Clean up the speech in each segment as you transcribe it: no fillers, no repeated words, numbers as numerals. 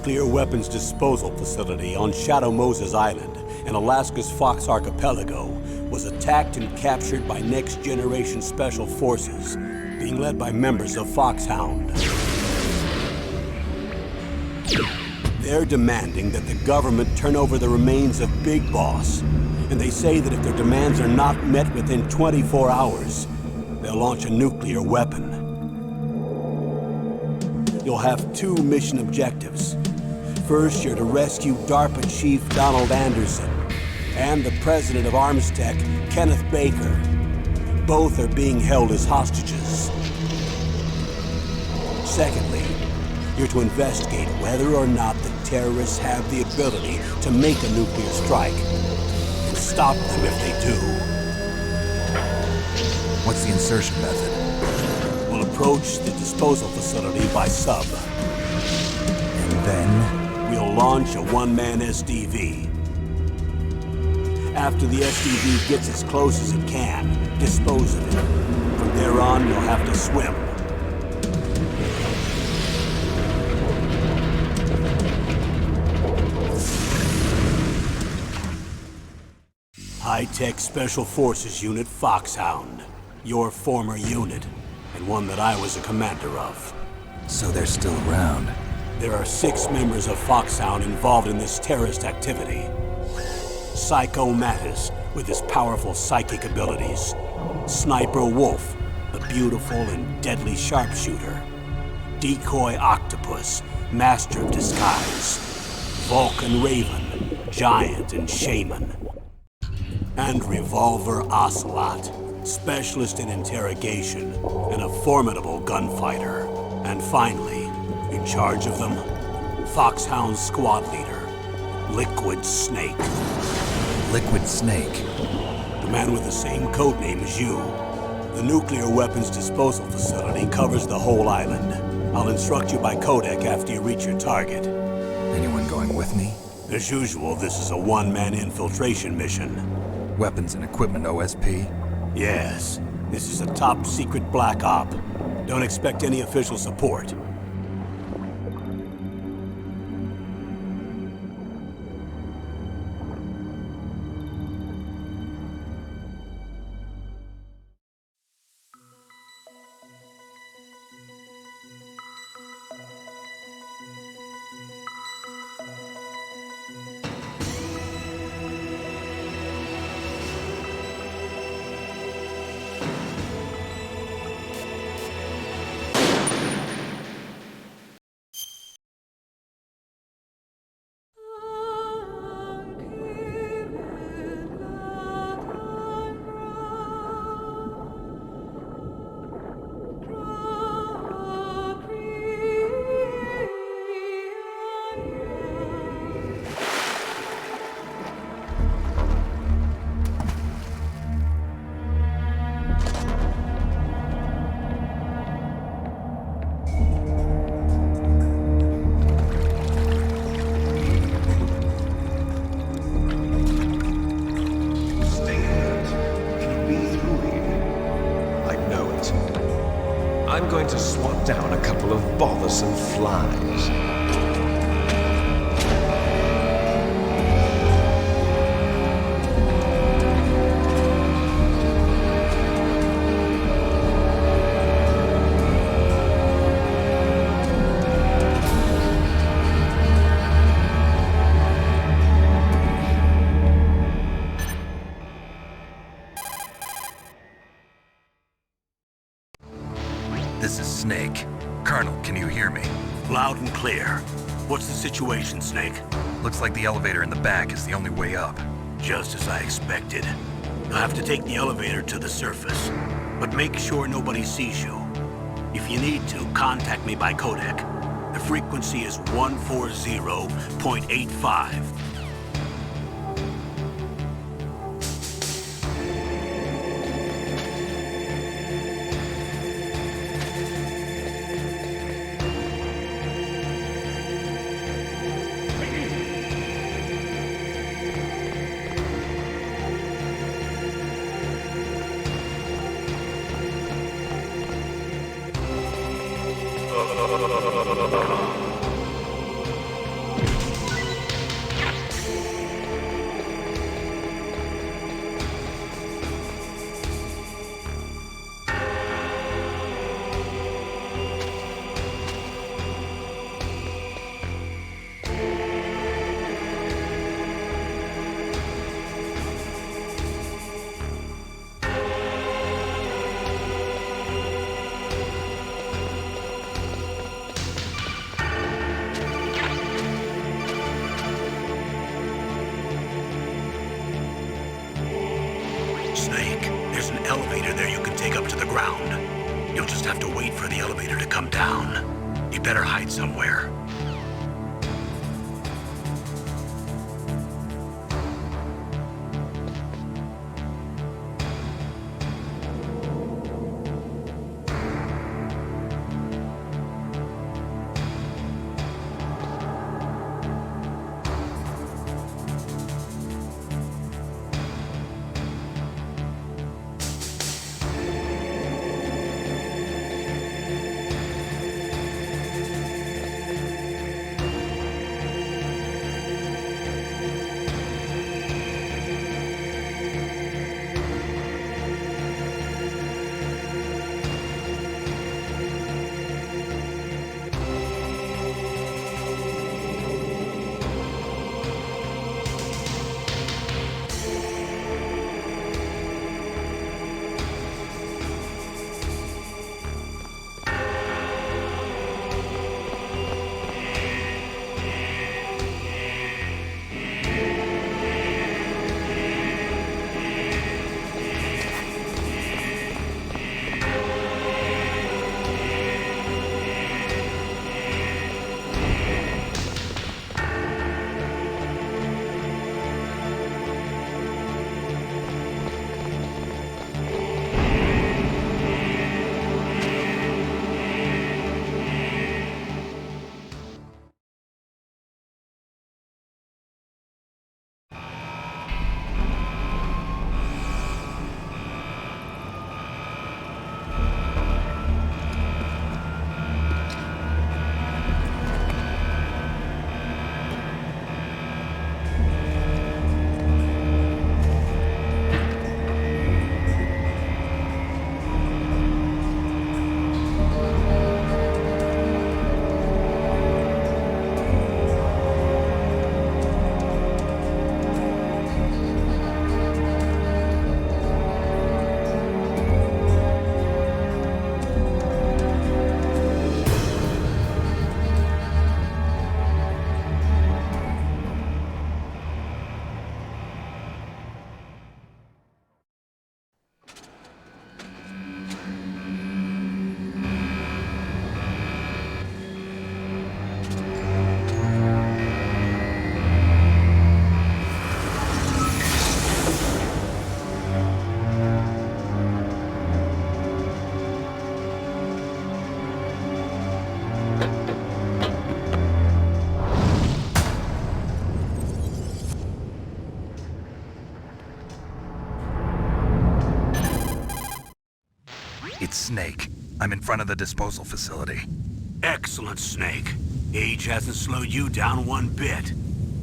nuclear weapons disposal facility on Shadow Moses Island in Alaska's Fox Archipelago was attacked and captured by next-generation special forces, being led by members of Foxhound. They're demanding that the government turn over the remains of Big Boss, and they say that if their demands are not met within 24 hours, they'll launch a nuclear weapon. You'll have two mission objectives. First, you're to rescue DARPA Chief Donald Anderson and the president of Armstech, Kenneth Baker. Both are being held as hostages. Secondly, you're to investigate whether or not the terrorists have the ability to make a nuclear strike and stop them if they do. What's the insertion method? We'll approach the disposal facility by sub. And then? We'll launch a one-man SDV. After the SDV gets as close as it can, dispose of it. From there on, you'll have to swim. High-Tech Special Forces Unit Foxhound. Your former unit, and one that I was a commander of. So they're still around. There are 6 members of Foxhound involved in this terrorist activity. Psycho Mattis, with his powerful psychic abilities. Sniper Wolf, the beautiful and deadly sharpshooter. Decoy Octopus, master of disguise. Vulcan Raven, giant and shaman. And Revolver Ocelot, specialist in interrogation and a formidable gunfighter. And finally, in charge of them, Foxhound squad leader, Liquid Snake. Liquid Snake? The man with the same codename as you. The nuclear weapons disposal facility covers the whole island. I'll instruct you by codec after you reach your target. Anyone going with me? As usual, this is a one-man infiltration mission. Weapons and equipment OSP? Yes. This is a top-secret black op. Don't expect any official support. I'm going to swat down a couple of bothersome flies. This is Snake. Colonel, can you hear me? Loud and clear. What's the situation, Snake? Looks like the elevator in the back is the only way up. Just as I expected. You'll have to take the elevator to the surface, but make sure nobody sees you. If you need to, contact me by codec. The frequency is 140.85. an elevator there you can take up to the ground. You'll just have to wait for the elevator to come down. You better hide somewhere. It's Snake. I'm in front of the disposal facility. Excellent, Snake. Age hasn't slowed you down one bit.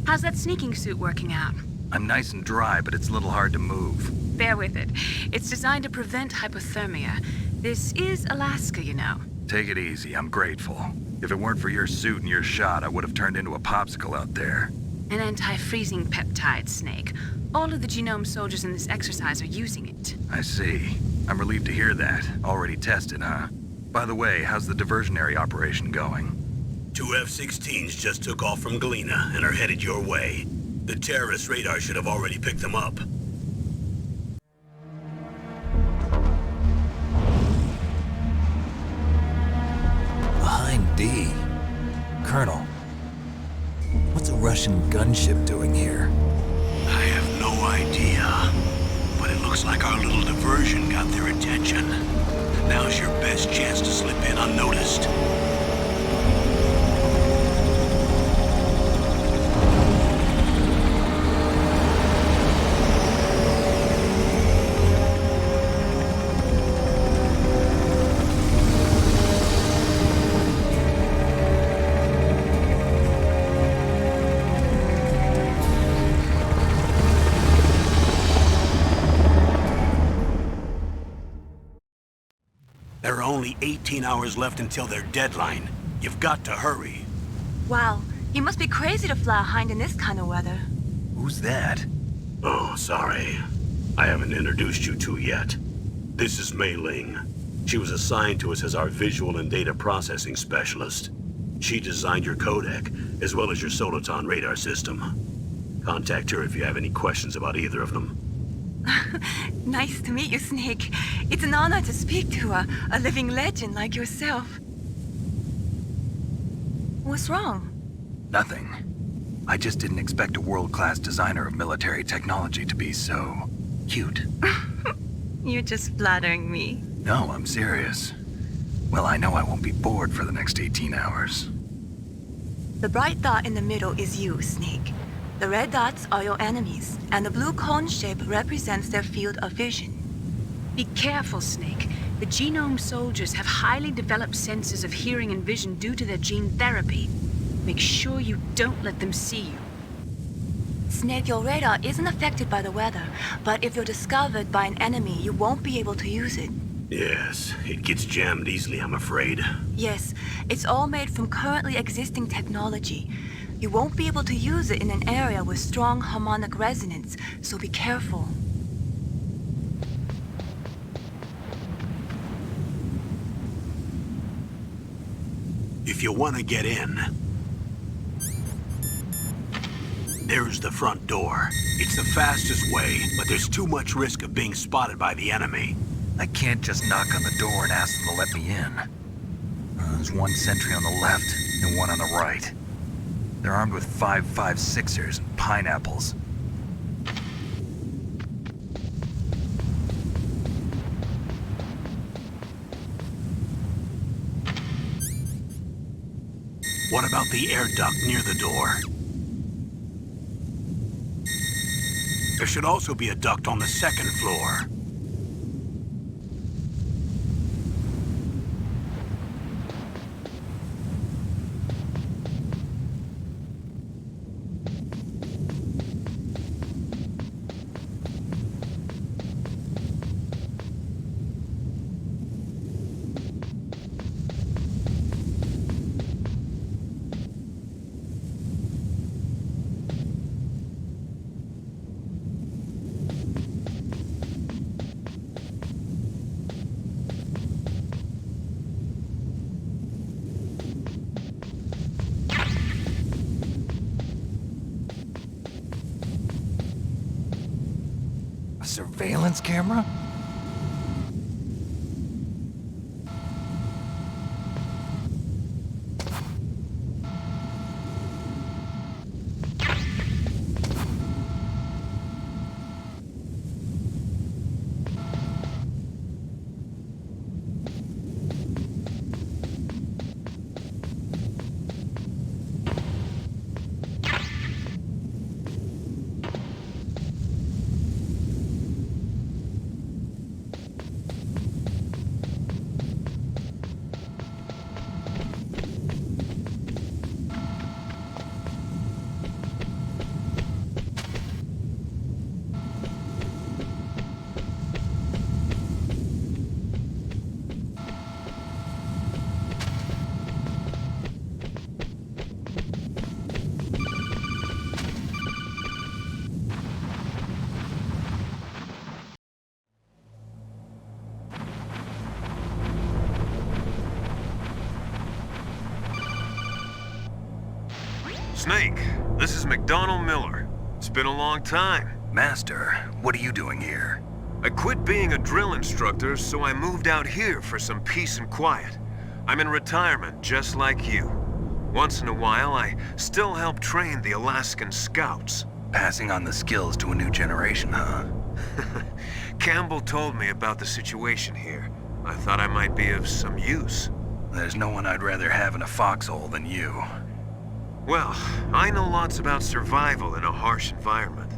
How's that sneaking suit working out? I'm nice and dry, but it's a little hard to move. Bear with it. It's designed to prevent hypothermia. This is Alaska, you know. Take it easy, I'm grateful. If it weren't for your suit and your shot, I would have turned into a popsicle out there. An anti-freezing peptide, Snake. All of the genome soldiers in this exercise are using it. I see. I'm relieved to hear that. Already tested, huh? By the way, how's the diversionary operation going? 2 F-16s just took off from Galena and are headed your way. The terrorist radar should have already picked them up. Behind D. Colonel, what's a Russian gunship doing here? I have no idea. But it looks like our little diversion got their attention. Now's your best chance to slip in unnoticed. There are only 18 hours left until their deadline. You've got to hurry. Wow, you must be crazy to fly a hind in this kind of weather. Who's that? Oh, sorry. I haven't introduced you to yet. This is Mei Ling. She was assigned to us as our visual and data processing specialist. She designed your codec, as well as your Soliton radar system. Contact her if you have any questions about either of them. Nice to meet you, Snake. It's an honor to speak to a living legend like yourself. What's wrong? Nothing. I just didn't expect a world-class designer of military technology to be so cute. You're just flattering me. No, I'm serious. Well, I know I won't be bored for the next 18 hours. The bright dot in the middle is you, Snake. The red dots are your enemies, and the blue cone shape represents their field of vision. Be careful, Snake. The genome soldiers have highly developed senses of hearing and vision due to their gene therapy. Make sure you don't let them see you. Snake, your radar isn't affected by the weather, but if you're discovered by an enemy, you won't be able to use it. Yes, it gets jammed easily, I'm afraid. Yes, it's all made from currently existing technology. You won't be able to use it in an area with strong harmonic resonance, so be careful. If you want to get in, there's the front door. It's the fastest way, but there's too much risk of being spotted by the enemy. I can't just knock on the door and ask them to let me in. There's one sentry on the left and one on the right. They're armed with 5.56ers and pineapples. What about the air duct near the door? There should also be a duct on the second floor. A surveillance camera? Snake, this is McDonald Miller. It's been a long time. Master, what are you doing here? I quit being a drill instructor, so I moved out here for some peace and quiet. I'm in retirement, just like you. Once in a while, I still help train the Alaskan Scouts. Passing on the skills to a new generation, huh? Campbell told me about the situation here. I thought I might be of some use. There's no one I'd rather have in a foxhole than you. Well, I know lots about survival in a harsh environment.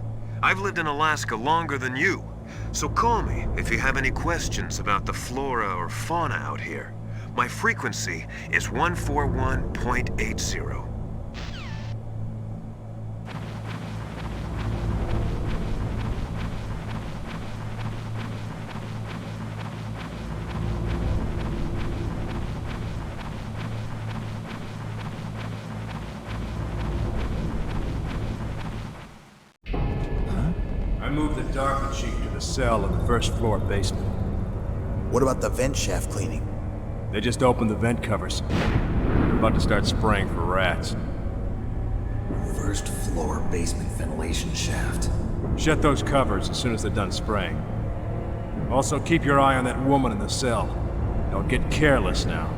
I've lived in Alaska longer than you, so call me if you have any questions about the flora or fauna out here. My frequency is 141.80. I moved the Darker Chief to the cell in the first floor basement. What about the vent shaft cleaning? They just opened the vent covers. They're about to start spraying for rats. First floor basement ventilation shaft. Shut those covers as soon as they're done spraying. Also, keep your eye on that woman in the cell. Don't get careless now.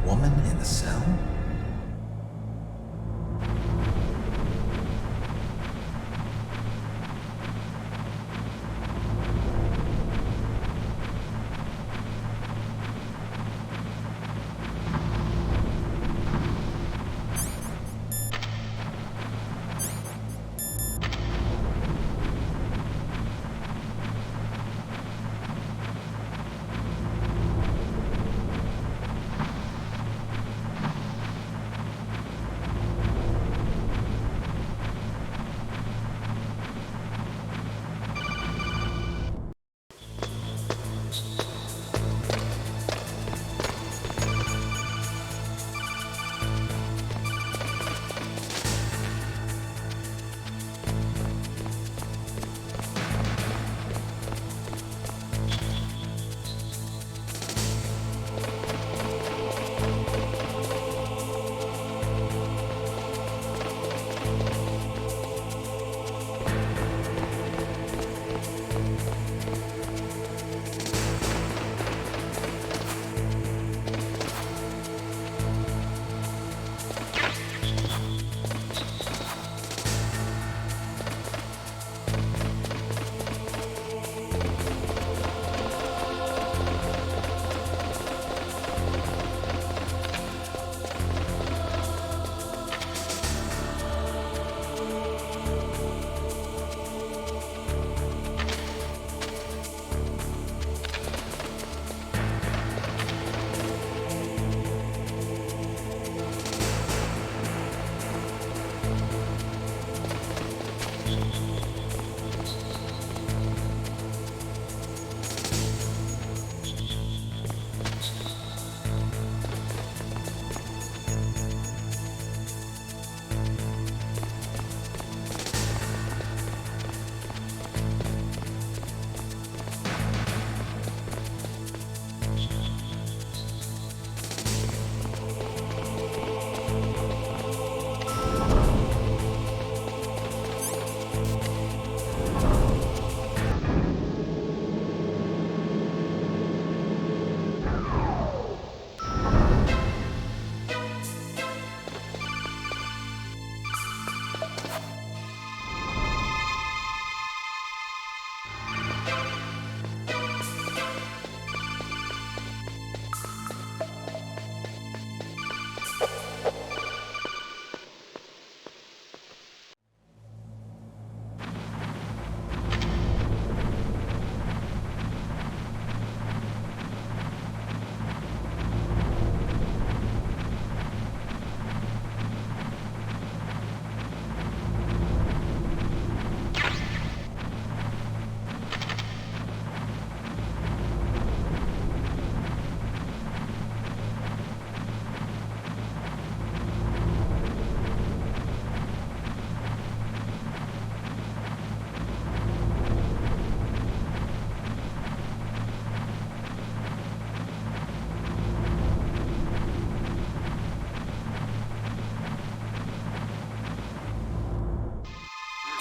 Woman in the cell?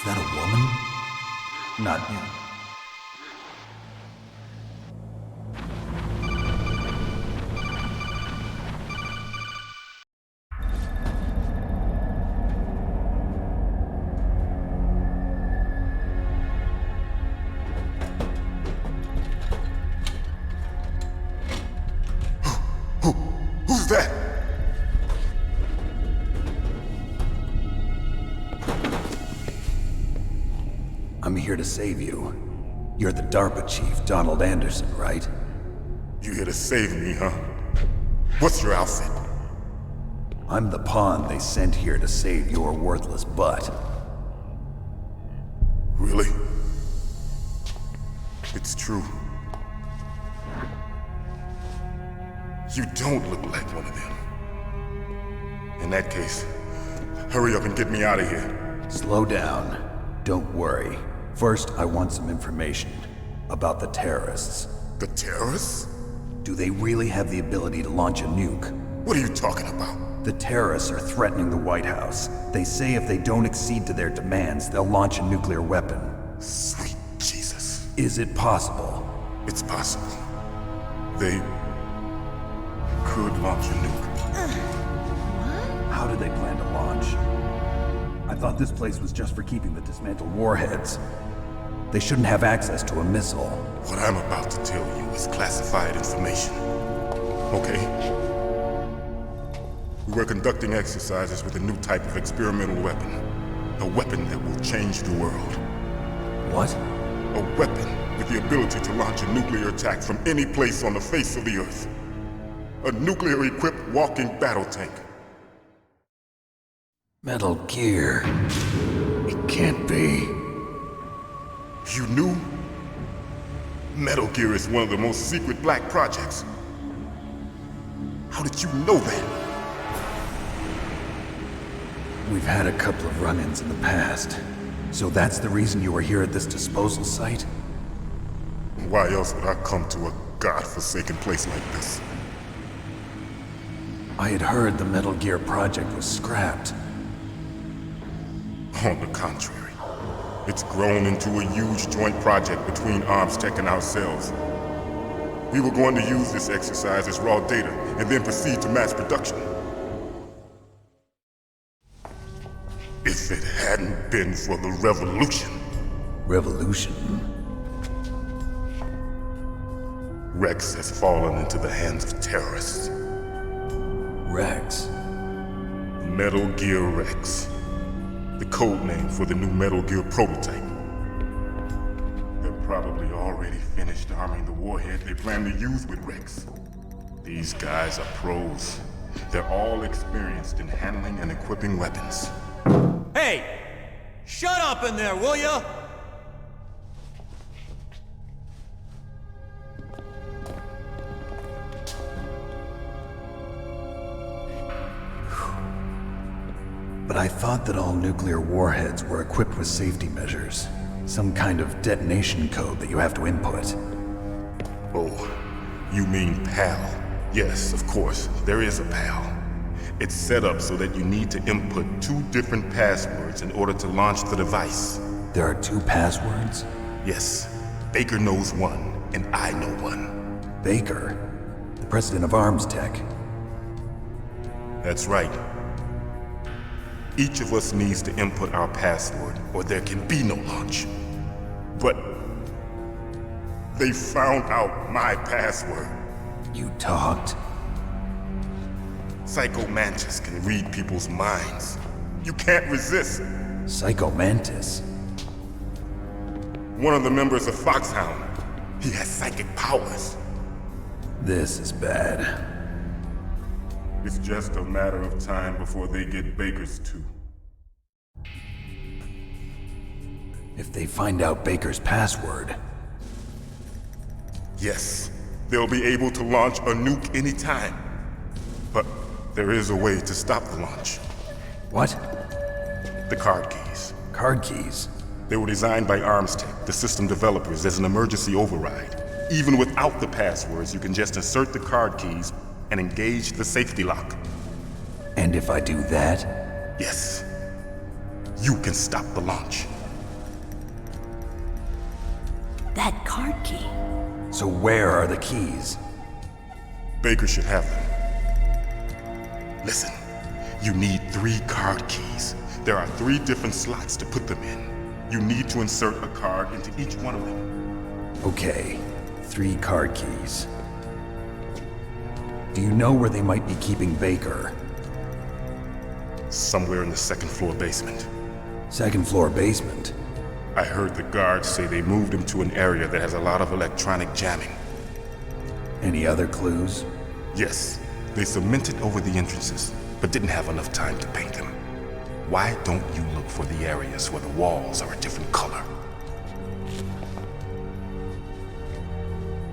Is that a woman? Not him. Who's that? I'm here to save you. You're the DARPA chief, Donald Anderson, right? You here to save me, huh? What's your outfit? I'm the pawn they sent here to save your worthless butt. Really? It's true. You don't look like one of them. In that case, hurry up and get me out of here. Slow down. Don't worry. First, I want some information about the terrorists. The terrorists? Do they really have the ability to launch a nuke? What are you talking about? The terrorists are threatening the White House. They say if they don't accede to their demands, they'll launch a nuclear weapon. Sweet Jesus. Is it possible? It's possible. They could launch a nuke. How did they plan to launch? I thought this place was just for keeping the dismantled warheads. They shouldn't have access to a missile. What I'm about to tell you is classified information. Okay? We were conducting exercises with a new type of experimental weapon. A weapon that will change the world. What? A weapon with the ability to launch a nuclear attack from any place on the face of the Earth. A nuclear-equipped walking battle tank. Metal Gear. It can't be. You knew? Metal Gear is one of the most secret black projects. How did you know that? We've had a couple of run-ins in the past. So that's the reason you were here at this disposal site? Why else would I come to a godforsaken place like this? I had heard the Metal Gear project was scrapped. On the contrary, it's grown into a huge joint project between ArmsTech and ourselves. We were going to use this exercise as raw data and then proceed to mass production. If it hadn't been for the revolution. Revolution? Rex has fallen into the hands of terrorists. Rex? Metal Gear Rex. The code name for the new Metal Gear prototype. They're probably already finished arming the warhead they plan to use with Rex. These guys are pros. They're all experienced in handling and equipping weapons. Hey! Shut up in there, will ya? But I thought that all nuclear warheads were equipped with safety measures. Some kind of detonation code that you have to input. Oh, you mean PAL? Yes, of course, there is a PAL. It's set up so that you need to input 2 different passwords in order to launch the device. There are 2 passwords? Yes. Baker knows one, and I know one. Baker? The president of ArmsTech? That's right. Each of us needs to input our password, or there can be no launch. But they found out my password. You talked? Psycho Mantis can read people's minds. You can't resist. Psycho Mantis? One of the members of Foxhound. He has psychic powers. This is bad. It's just a matter of time before they get Baker's too. If they find out Baker's password... Yes, they'll be able to launch a nuke anytime. But there is a way to stop the launch. What? The card keys. Card keys? They were designed by ArmsTech, the system developers, as an emergency override. Even without the passwords, you can just insert the card keys and engage the safety lock. And if I do that? Yes. You can stop the launch. That card key. So where are the keys? Baker should have them. Listen, you need 3 card keys. There are 3 different slots to put them in. You need to insert a card into each one of them. Okay, 3 card keys. Do you know where they might be keeping Baker? Somewhere in the 2nd floor basement. 2nd floor basement? I heard the guards say they moved him to an area that has a lot of electronic jamming. Any other clues? Yes, they cemented over the entrances, but didn't have enough time to paint them. Why don't you look for the areas where the walls are a different color?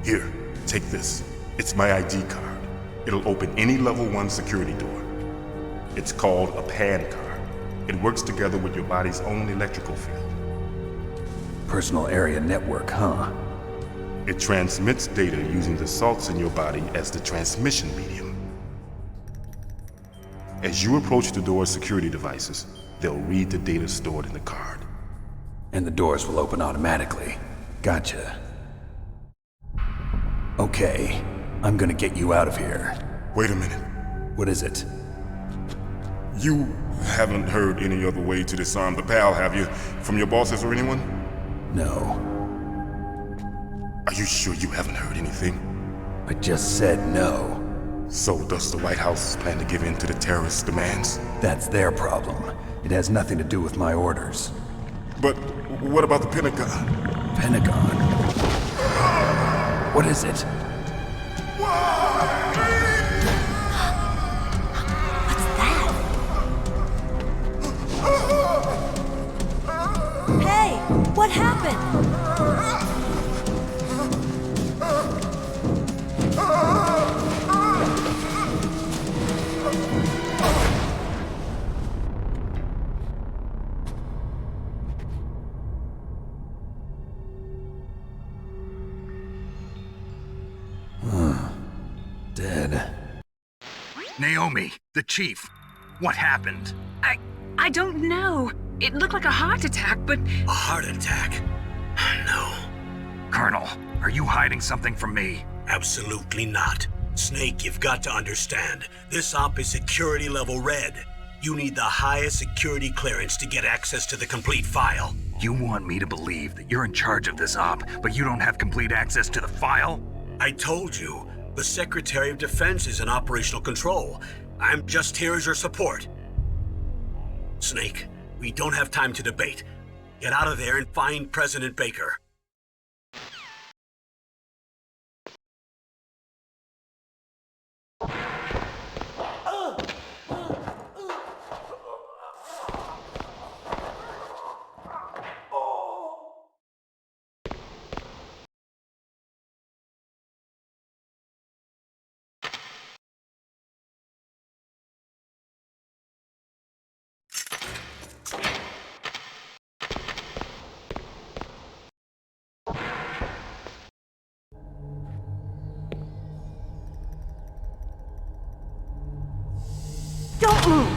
Here, take this. It's my ID card. It'll open any level 1 security door. It's called a PAN card. It works together with your body's own electrical field. Personal area network, huh? It transmits data using the salts in your body as the transmission medium. As you approach the door's security devices, they'll read the data stored in the card. And the doors will open automatically. Gotcha. Okay, I'm gonna get you out of here. Wait a minute. What is it? You haven't heard any other way to disarm the PAL, have you? From your bosses or anyone? No. Are you sure you haven't heard anything? I just said no. So does the White House plan to give in to the terrorists' demands? That's their problem. It has nothing to do with my orders. But what about the Pentagon? Pentagon? What is it? Hey, what happened? Dead. Naomi, the chief. What happened? I don't know. It looked like a heart attack, but A heart attack? No, Colonel, are you hiding something from me? absolutely not. Snake, you've got to understand. This op is security level red. You need the highest security clearance to get access to the complete file. You want me to believe that you're in charge of this op, but you don't have complete access to the file? I told you, the Secretary of Defense is in operational control. I'm just here as your support. Snake, we don't have time to debate. Get out of there and find President Baker. Don't move!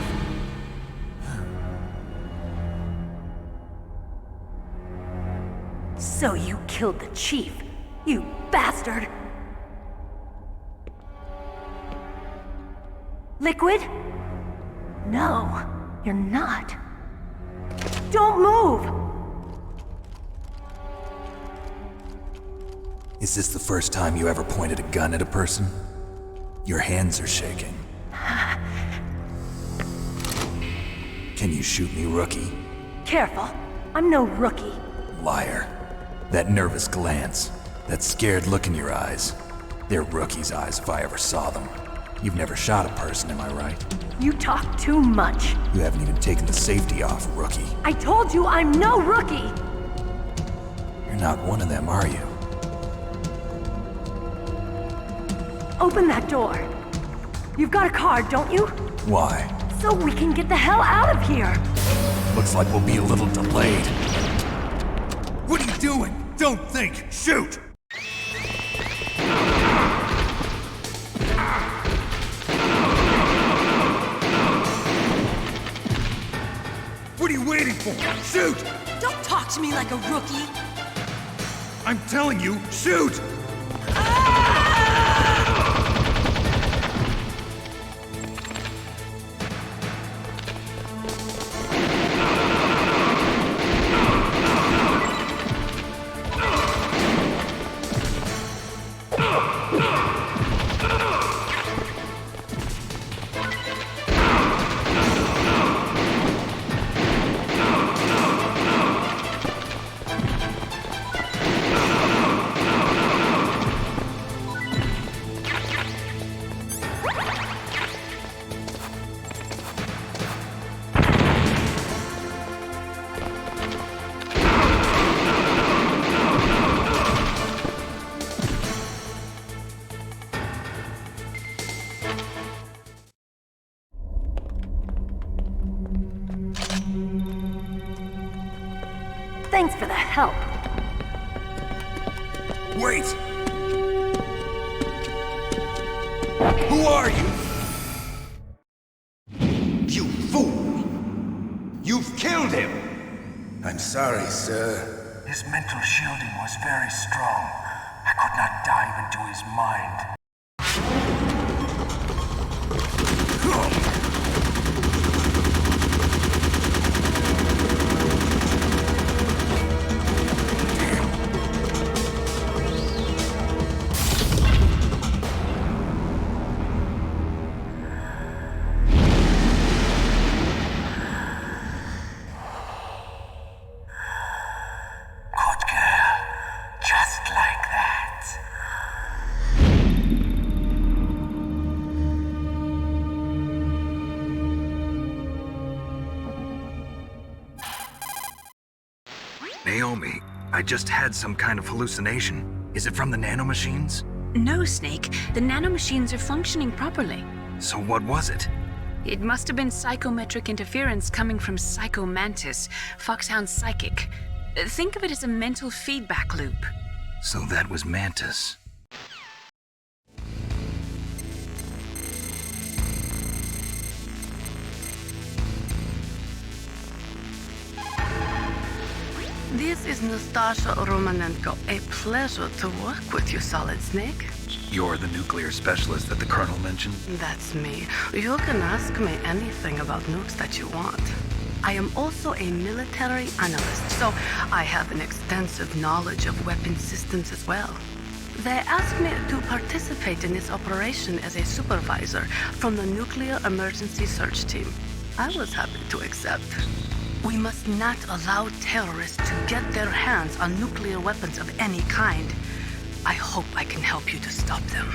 So you killed the chief, you bastard! Liquid? No, you're not. Don't move! Is this the first time you ever pointed a gun at a person? Your hands are shaking. Can you shoot me, rookie? Careful, I'm no rookie. Liar. That nervous glance, that scared look in your eyes. They're rookie's eyes if I ever saw them. You've never shot a person, am I right? You talk too much. You haven't even taken the safety off, rookie. I told you I'm no rookie! You're not one of them, are you? Open that door. You've got a card, don't you? Why? So we can get the hell out of here! Looks like we'll be a little delayed. What are you doing? Don't think! Shoot! What are you waiting for? Shoot! Don't talk to me like a rookie! I'm telling you, shoot! Thanks for the help. Wait! Who are you? You fool! You've killed him! I'm sorry, sir. His mental shielding was very strong. I could not dive into his mind. Naomi, I just had some kind of hallucination. Is it from the nanomachines? No, Snake. The nanomachines are functioning properly. So what was it? It must have been psychometric interference coming from Psycho Mantis, Foxhound's psychic. Think of it as a mental feedback loop. So that was Mantis. This is Nastasha Romanenko. A pleasure to work with you, Solid Snake. You're the nuclear specialist that the Colonel mentioned? That's me. You can ask me anything about nukes that you want. I am also a military analyst, so I have an extensive knowledge of weapon systems as well. They asked me to participate in this operation as a supervisor from the Nuclear Emergency Search Team. I was happy to accept. We must not allow terrorists to get their hands on nuclear weapons of any kind. I hope I can help you to stop them.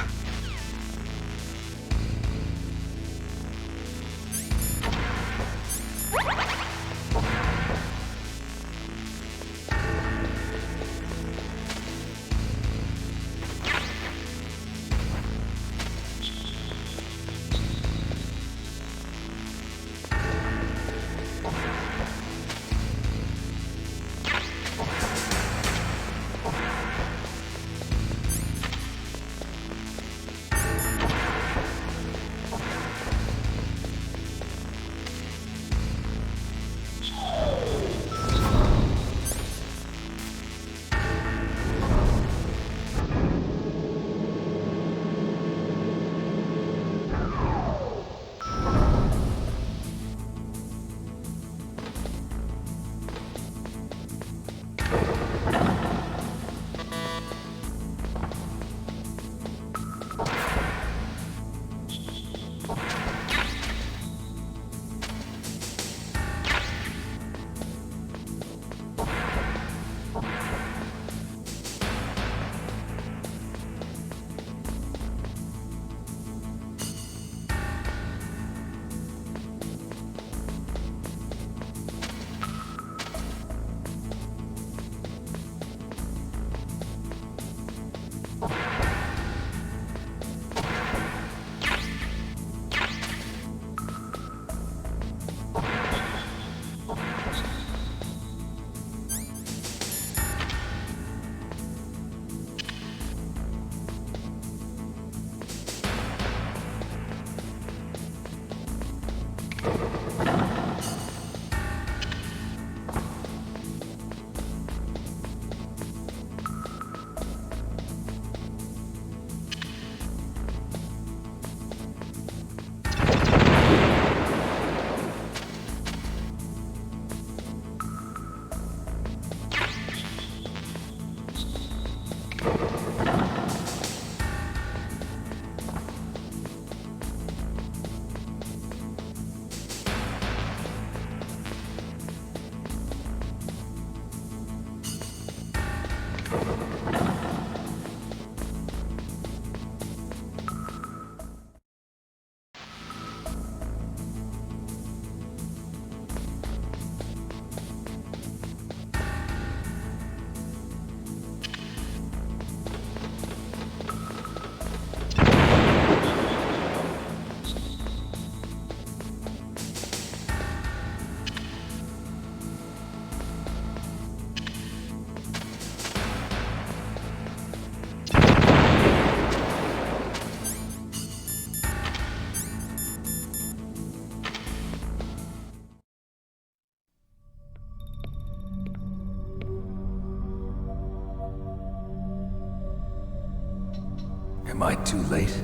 Am I too late?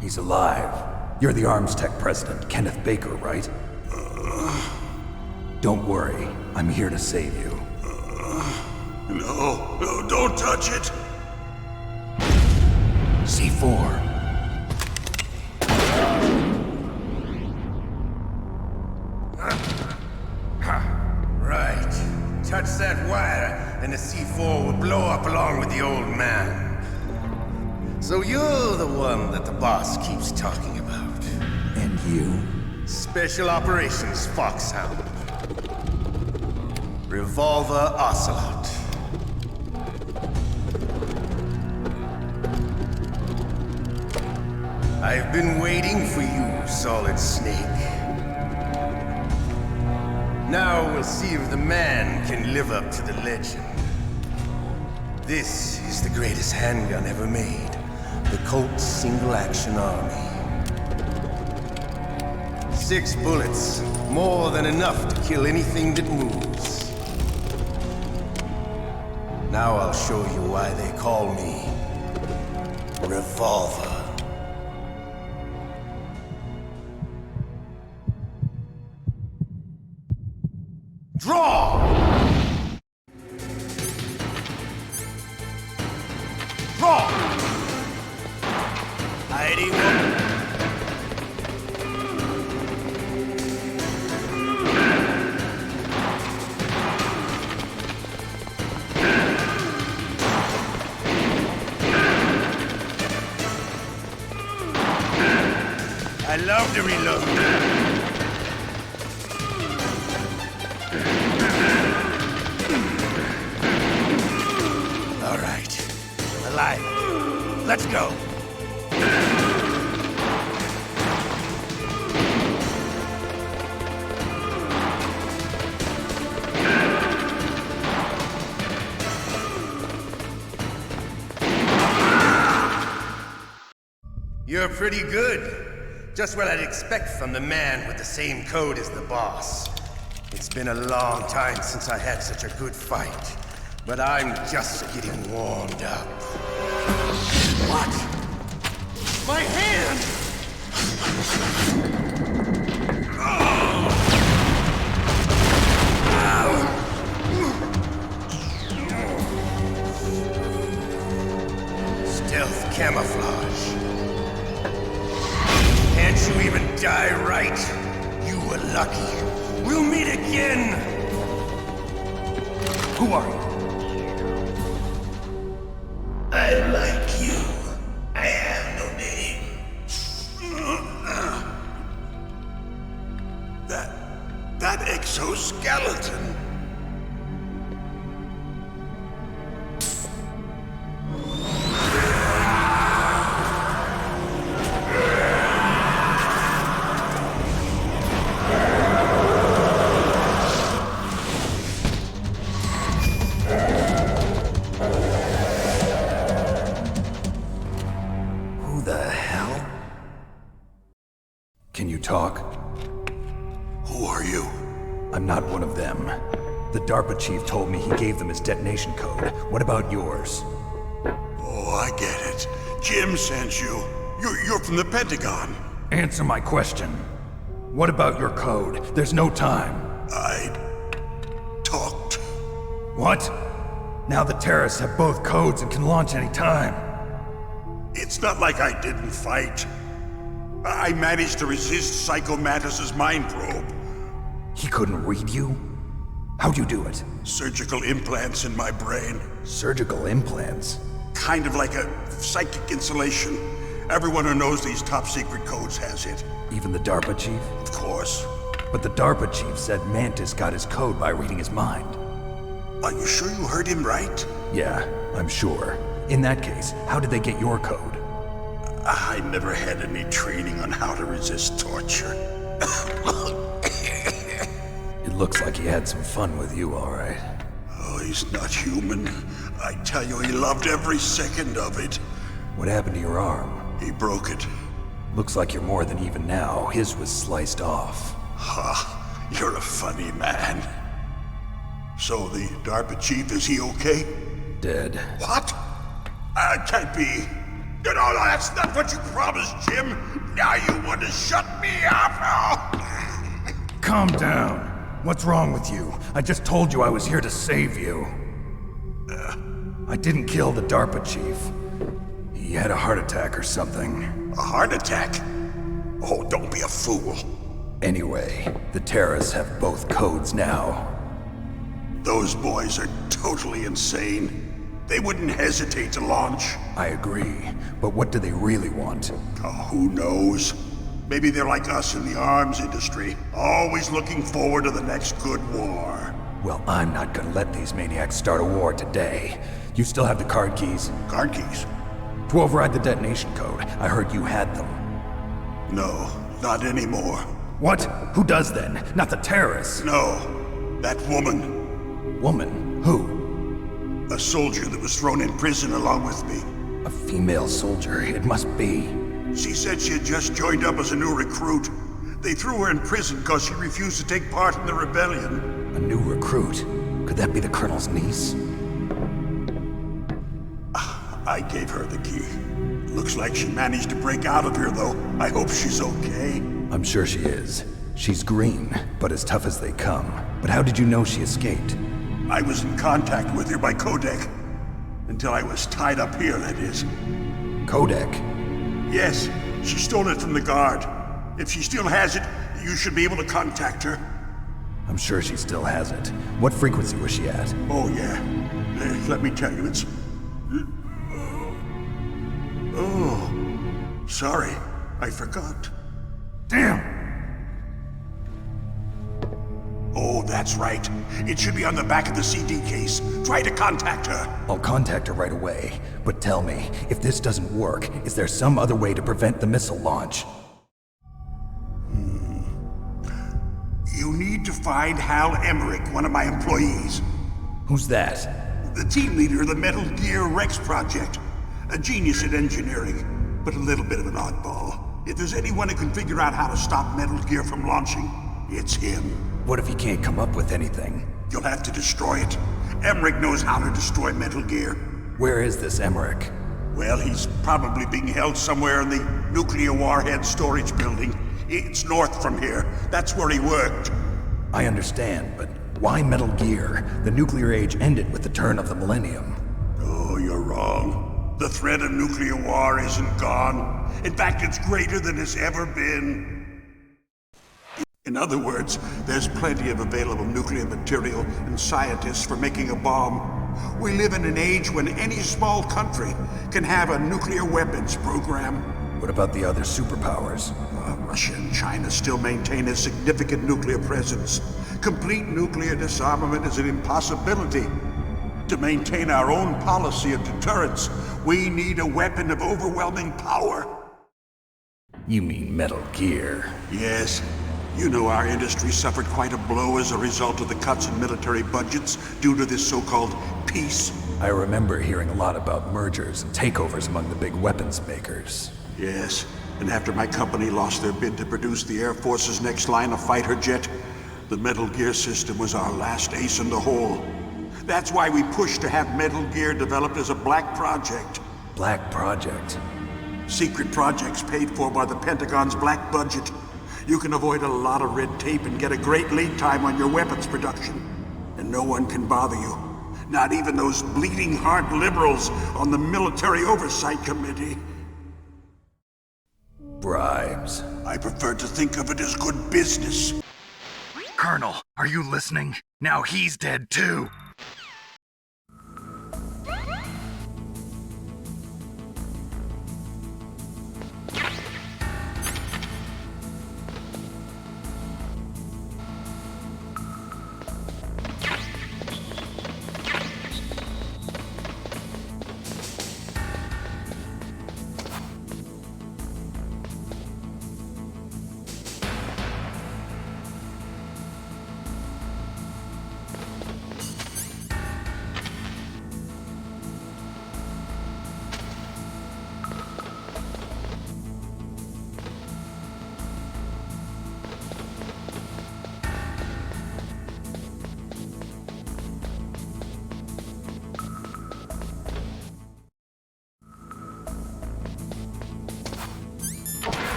He's alive. You're the Arms Tech president, Kenneth Baker, right? Don't worry. I'm here to save you. No, don't touch it! C4. Right. Touch that wire, and the C4 will blow up along with the old man. So you're the one that the boss keeps talking about. And you? Special Operations Foxhound. Revolver Ocelot. I've been waiting for you, Solid Snake. Now we'll see if the man can live up to the legend. This is the greatest handgun ever made. The Colt's single-action army. 6 bullets, more than enough to kill anything that moves. Now I'll show you why they call me Revolver. Draw! Draw! Heidi woman. I love to reload. All right. Alive. Let's go. You're pretty good. Just what I'd expect from the man with the same code as the boss. It's been a long time since I had such a good fight, but I'm just getting warmed up. What? My hand! Stealth camouflage. Can't you even die right? You were lucky. We'll meet again! Who are you? I like you. I have no name. That exoskeleton. Can you talk? Who are you? I'm not one of them. The DARPA chief told me he gave them his detonation code. What about yours? Oh, I get it. Jim sent you. You're from the Pentagon. Answer my question. What about your code? There's no time. I talked. What? Now the terrorists have both codes and can launch any time. It's not like I didn't fight. I managed to resist Psycho Mantis's mind probe. He couldn't read you? How'd you do it? Surgical implants in my brain. Surgical implants? Kind of like a psychic insulation. Everyone who knows these top secret codes has it. Even the DARPA chief? Of course. But the DARPA chief said Mantis got his code by reading his mind. Are you sure you heard him right? Yeah, I'm sure. In that case, how did they get your code? I never had any training on how to resist torture. It looks like he had some fun with you, all right. Oh, he's not human. I tell you, he loved every second of it. What happened to your arm? He broke it. Looks like you're more than even now. His was sliced off. Ha! You're a funny man. So the DARPA chief, is he okay? Dead. What? Can't be. No, that's not what you promised, Jim. Now you want to shut me up? Calm down. What's wrong with you? I just told you I was here to save you. I didn't kill the DARPA chief. He had a heart attack or something. A heart attack? Oh, don't be a fool. Anyway, the terrorists have both codes now. Those boys are totally insane. They wouldn't hesitate to launch. I agree, but what do they really want? Oh, who knows? Maybe they're like us in the arms industry, always looking forward to the next good war. Well, I'm not gonna let these maniacs start a war today. You still have the card keys? Card keys? To override the detonation code. I heard you had them. No, not anymore. What? Who does then? Not the terrorists? No, that woman. Woman? Who? A soldier that was thrown in prison along with me. A female soldier, it must be. She said she had just joined up as a new recruit. They threw her in prison because she refused to take part in the rebellion. A new recruit? Could that be the Colonel's niece? I gave her the key. Looks like she managed to break out of here, though. I hope she's okay. I'm sure she is. She's green, but as tough as they come. But how did you know she escaped? I was in contact with her by codec. Until I was tied up here, that is. Codec? Yes, she stole it from the guard. If she still has it, you should be able to contact her. I'm sure she still has it. What frequency was she at? Oh, yeah. Let me tell you, it's... Oh, sorry. I forgot. Damn! Oh, that's right. It should be on the back of the CD case. Try to contact her. I'll contact her right away. But tell me, if this doesn't work, is there some other way to prevent the missile launch? You need to find Hal Emmerich, one of my employees. Who's that? The team leader of the Metal Gear Rex project. A genius at engineering, but a little bit of an oddball. If there's anyone who can figure out how to stop Metal Gear from launching, it's him. What if he can't come up with anything? You'll have to destroy it. Emmerich knows how to destroy Metal Gear. Where is this Emmerich? Well, he's probably being held somewhere in the nuclear warhead storage building. It's north from here. That's where he worked. I understand, but why Metal Gear? The nuclear age ended with the turn of the millennium. Oh, you're wrong. The threat of nuclear war isn't gone. In fact, it's greater than it's ever been. In other words, there's plenty of available nuclear material and scientists for making a bomb. We live in an age when any small country can have a nuclear weapons program. What about the other superpowers? Russia and China still maintain a significant nuclear presence. Complete nuclear disarmament is an impossibility. To maintain our own policy of deterrence, we need a weapon of overwhelming power. You mean Metal Gear? Yes. You know our industry suffered quite a blow as a result of the cuts in military budgets due to this so-called peace. I remember hearing a lot about mergers and takeovers among the big weapons makers. Yes, and after my company lost their bid to produce the Air Force's next line of fighter jet, the Metal Gear system was our last ace in the hole. That's why we pushed to have Metal Gear developed as a black project. Black project? Secret projects paid for by the Pentagon's black budget. You can avoid a lot of red tape and get a great lead time on your weapons production. And no one can bother you. Not even those bleeding heart liberals on the Military Oversight Committee. Bribes. I prefer to think of it as good business. Colonel, are you listening? Now he's dead too.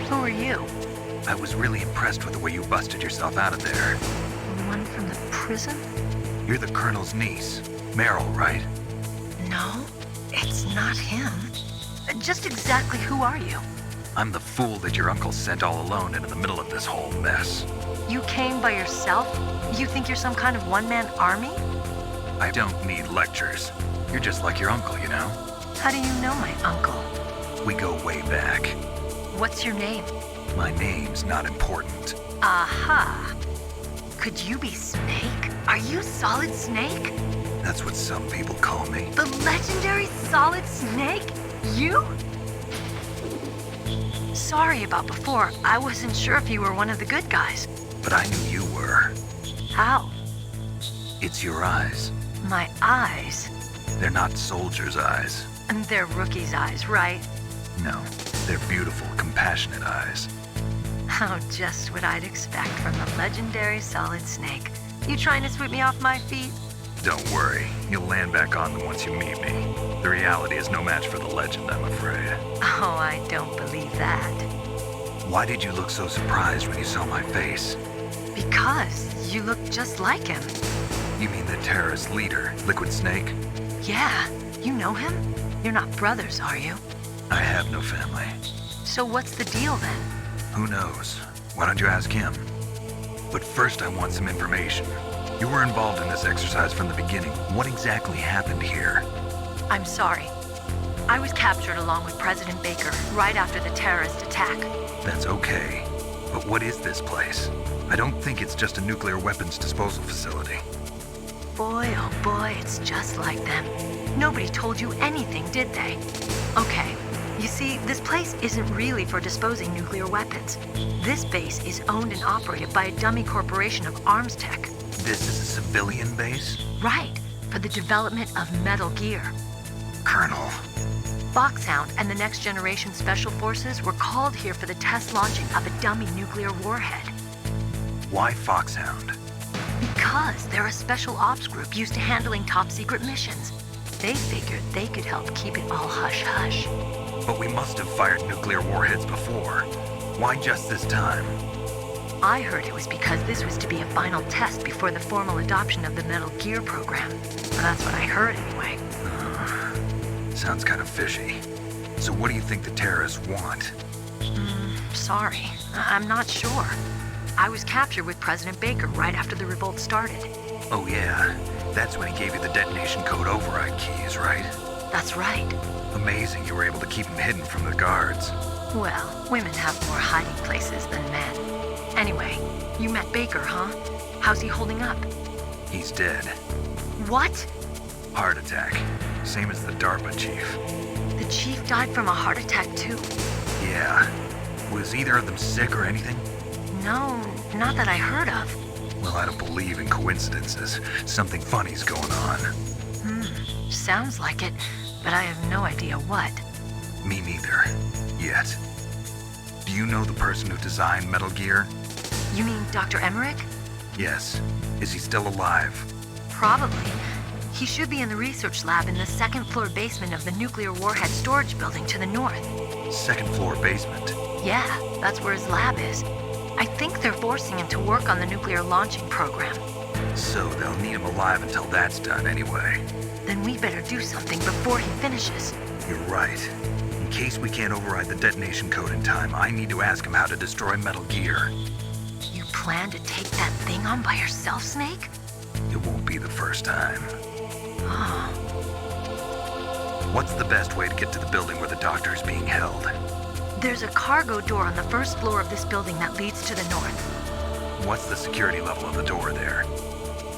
Who are you? I was really impressed with the way you busted yourself out of there. The one from the prison? You're the Colonel's niece, Meryl, right? No, it's not him. Just exactly who are you? I'm the fool that your uncle sent all alone into the middle of this whole mess. You came by yourself? You think you're some kind of one-man army? I don't need lectures. You're just like your uncle, you know? How do you know my uncle? We go way back. What's your name? My name's not important. Aha! Could you be Snake? Are you Solid Snake? That's what some people call me. The legendary Solid Snake? You? Sorry about before. I wasn't sure if you were one of the good guys. But I knew you were. How? It's your eyes. My eyes? They're not soldiers' eyes. And they're rookies' eyes, right? No, they're beautiful, compassionate eyes. Oh, just what I'd expect from the legendary Solid Snake. You trying to sweep me off my feet? Don't worry, you'll land back on them once you meet me. The reality is no match for the legend, I'm afraid. Oh, I don't believe that. Why did you look so surprised when you saw my face? Because you look just like him. You mean the terrorist leader, Liquid Snake? Yeah, you know him? You're not brothers, are you? I have no family. So what's the deal then? Who knows? Why don't you ask him? But first I want some information. You were involved in this exercise from the beginning. What exactly happened here? I'm sorry. I was captured along with President Baker right after the terrorist attack. That's okay. But what is this place? I don't think it's just a nuclear weapons disposal facility. Boy, oh boy, it's just like them. Nobody told you anything, did they? Okay, you see, this place isn't really for disposing nuclear weapons. This base is owned and operated by a dummy corporation of arms tech. This is a civilian base? Right, for the development of Metal Gear. Colonel. Foxhound and the Next Generation Special Forces were called here for the test launching of a dummy nuclear warhead. Why Foxhound? Because they're a special ops group used to handling top-secret missions. They figured they could help keep it all hush-hush. But we must have fired nuclear warheads before. Why just this time? I heard it was because this was to be a final test before the formal adoption of the Metal Gear program. That's what I heard anyway. Sounds kind of fishy. So what do you think the terrorists want? Sorry, I'm not sure. I was captured with President Baker right after the revolt started. Oh yeah, that's when he gave you the detonation code override keys, right? That's right. Amazing you were able to keep him hidden from the guards. Well, women have more hiding places than men. Anyway, you met Baker, huh? How's he holding up? He's dead. What? Heart attack. Same as the DARPA chief. The chief died from a heart attack, too. Yeah. Was either of them sick or anything? No, not that I heard of. Well, I don't believe in coincidences. Something funny's going on. Sounds like it, but I have no idea what. Me neither. Yet. Do you know the person who designed Metal Gear? You mean Dr. Emmerich? Yes. Is he still alive? Probably. He should be in the research lab in the second-floor basement of the nuclear warhead storage building to the north. Second floor basement? Yeah, that's where his lab is. I think they're forcing him to work on the nuclear launching program. So they'll need him alive until that's done anyway. Then we better do something before he finishes. You're right. In case we can't override the detonation code in time, I need to ask him how to destroy Metal Gear. You plan to take that thing on by yourself, Snake? It won't be the first time. What's the best way to get to the building where the doctor is being held? There's a cargo door on the first floor of this building that leads to the north. What's the security level of the door there?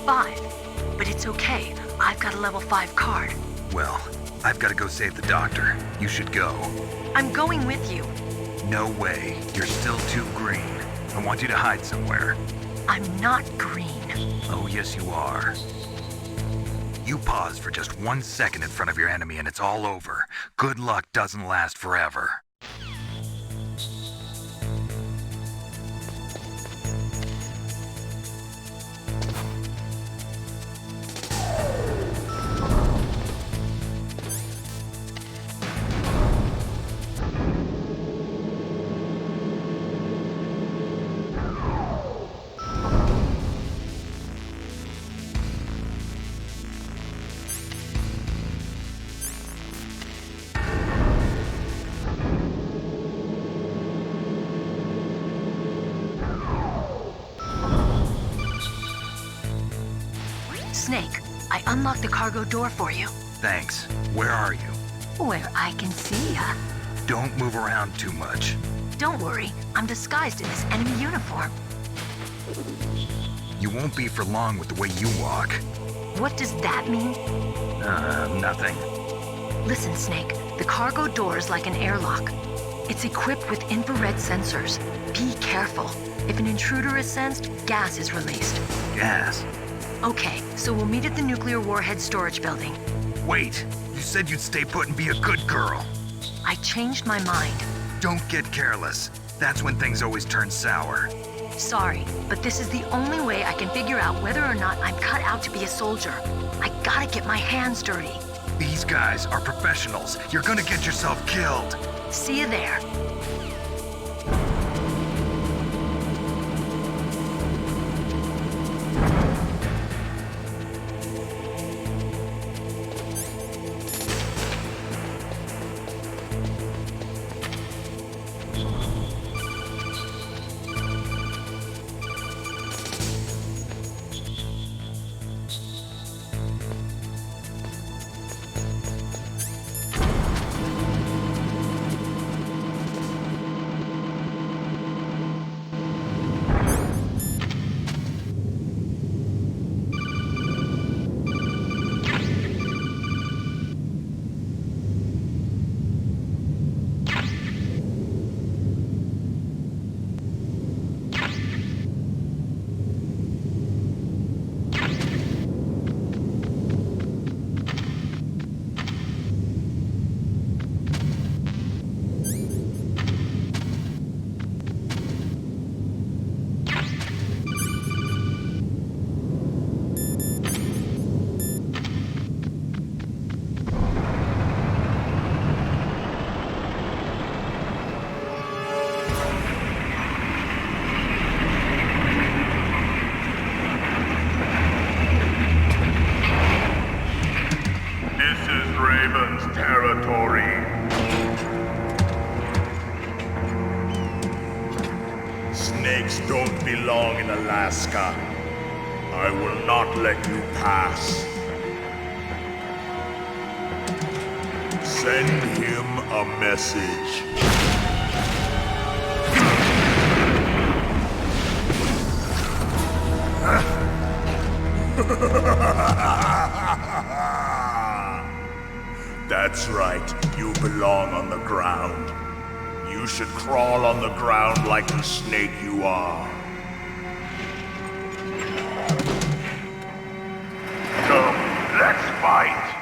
5. But it's okay. I've got a level 5 card. Well, I've got to go save the doctor. You should go. I'm going with you. No way. You're still too green. I want you to hide somewhere. I'm not green. Oh, yes you are. You pause for just 1 second in front of your enemy and it's all over. Good luck doesn't last forever. Snake, I unlocked the cargo door for you. Thanks. Where are you? Where I can see ya. Don't move around too much. Don't worry, I'm disguised in this enemy uniform. You won't be for long with the way you walk. What does that mean? Nothing. Listen, Snake, the cargo door is like an airlock. It's equipped with infrared sensors. Be careful. If an intruder is sensed, gas is released. Gas? Okay, so we'll meet at the nuclear warhead storage building. Wait, you said you'd stay put and be a good girl. I changed my mind. Don't get careless. That's when things always turn sour. Sorry, but this is the only way I can figure out whether or not I'm cut out to be a soldier. I gotta get my hands dirty. These guys are professionals. You're gonna get yourself killed. See you there. Territory. Snakes don't belong in Alaska. I will not let you pass. Send him a message. That's right. You belong on the ground. You should crawl on the ground like the snake you are. Come, let's fight!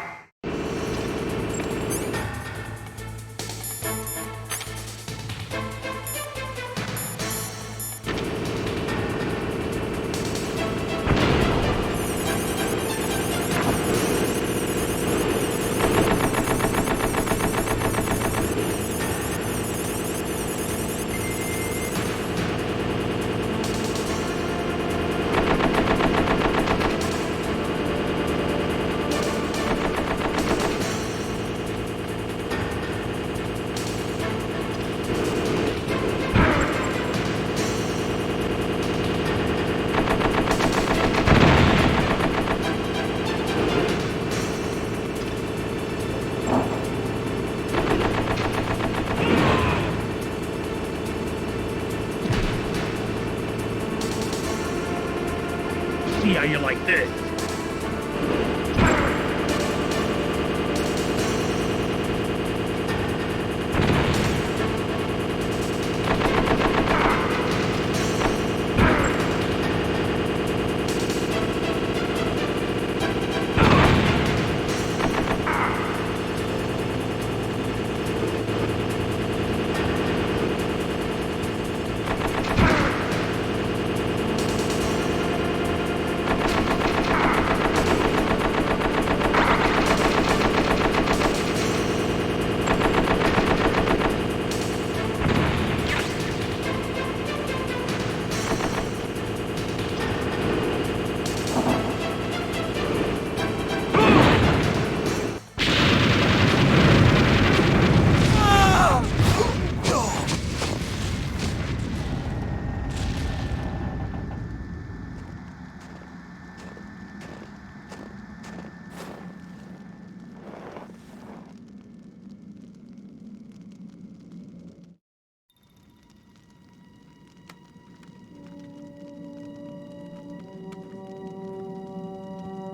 See how you like this.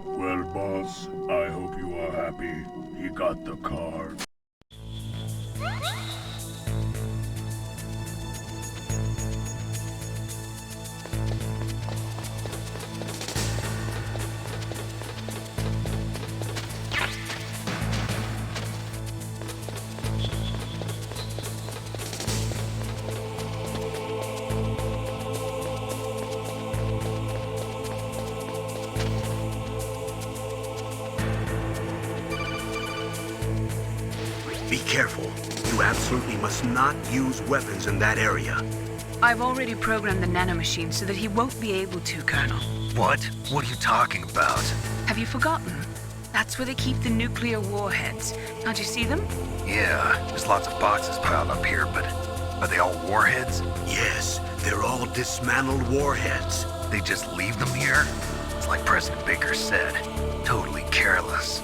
Well, boss, I hope you are happy. He got the card. Be careful. You absolutely must not use weapons in that area. I've already programmed the nanomachine so that he won't be able to, Colonel. What? What are you talking about? Have you forgotten? That's where they keep the nuclear warheads. Can't you see them? Yeah, there's lots of boxes piled up here, but are they all warheads? Yes, they're all dismantled warheads. They just leave them here? It's like President Baker said, totally careless.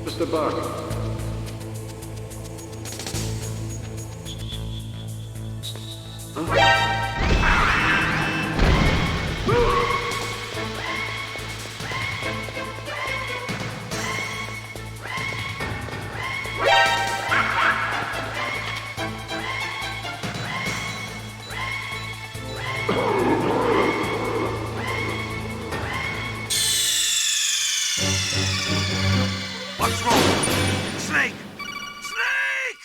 Mr. Barker. What's wrong? Snake! Snake!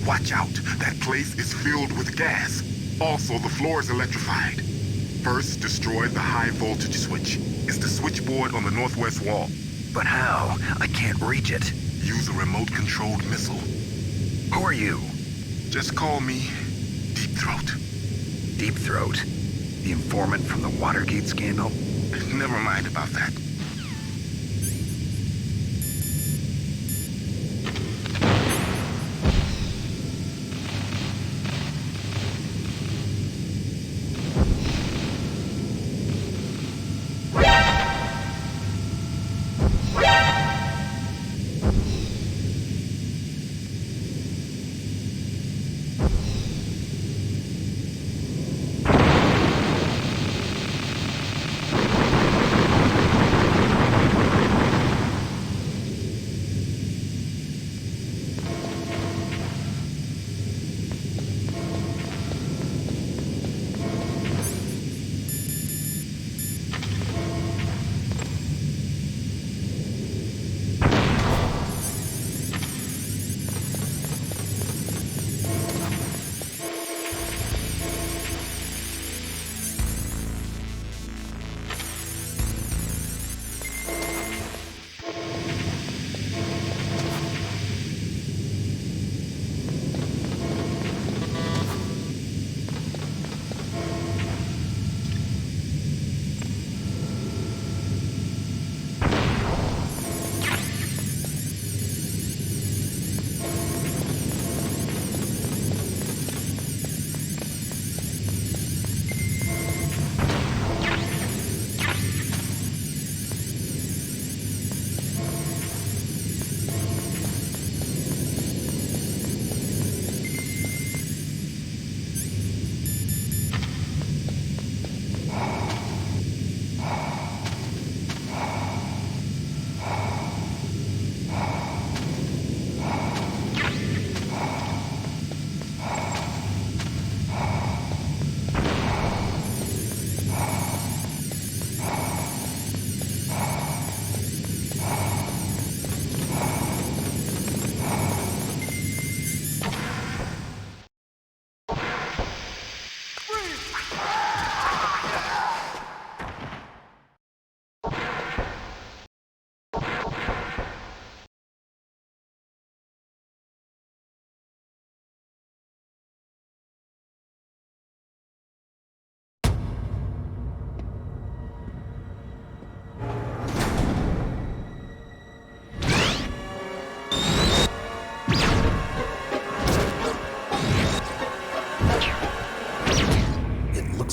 Watch out. That place is filled with gas. Also, the floor is electrified. First, destroy the high voltage switch. It's the switchboard on the northwest wall. But how? I can't reach it. Use a remote-controlled missile. Who are you? Just call me Deep Throat. Deep Throat? The informant from the Watergate scandal? Never mind about that.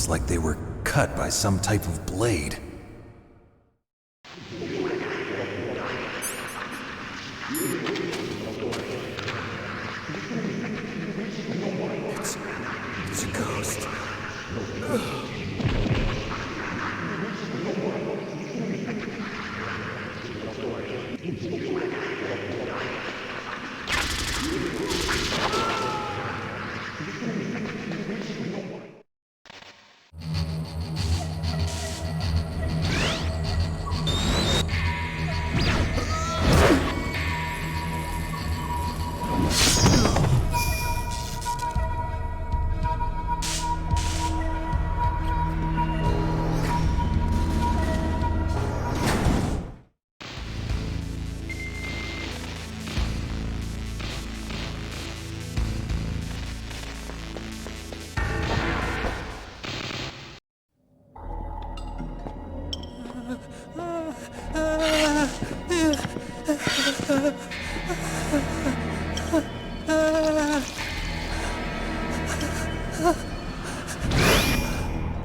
Like they were cut by some type of blade. It's a ghost.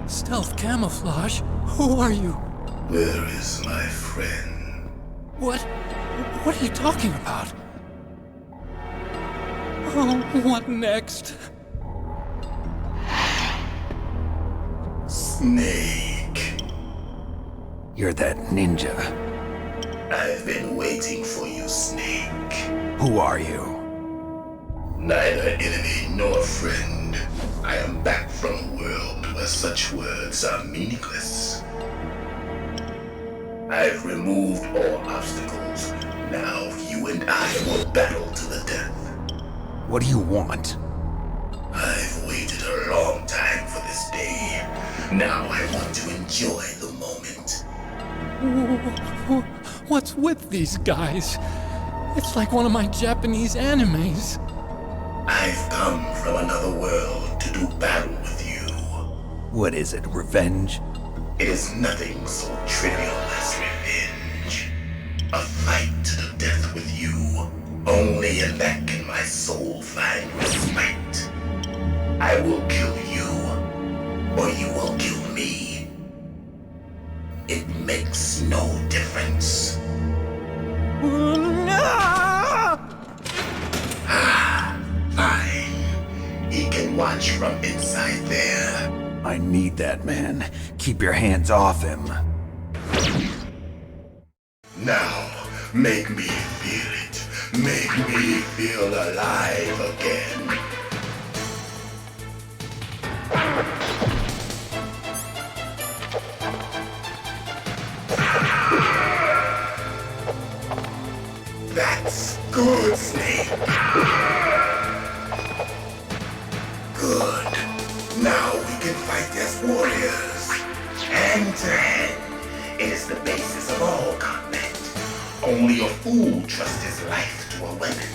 Stealth camouflage? Who are you? Where is my friend? What are you talking about? Oh, what next? Snake. You're that ninja. I've been waiting for you, Snake. Who are you? Neither enemy nor friend. I am back from a world where such words are meaningless. I've removed all obstacles. Now you and I will battle to the death. What do you want? I've waited a long time for this day. Now I want to enjoy the moment. What's with these guys? It's like one of my Japanese animes. I've come from another world to do battle with you. What is it, revenge? It is nothing so trivial as revenge. A fight to the death with you. Only in that can my soul find respite. I will kill you, or you will kill me. It makes no difference. Fine. He can watch from inside there. I need that man. Keep your hands off him. Now, make me feel it. Make me feel alive again. That's good, Snake. Good. Now we can fight as warriors. Hand to hand. It is the basis of all combat. Only a fool trusts his life to a weapon.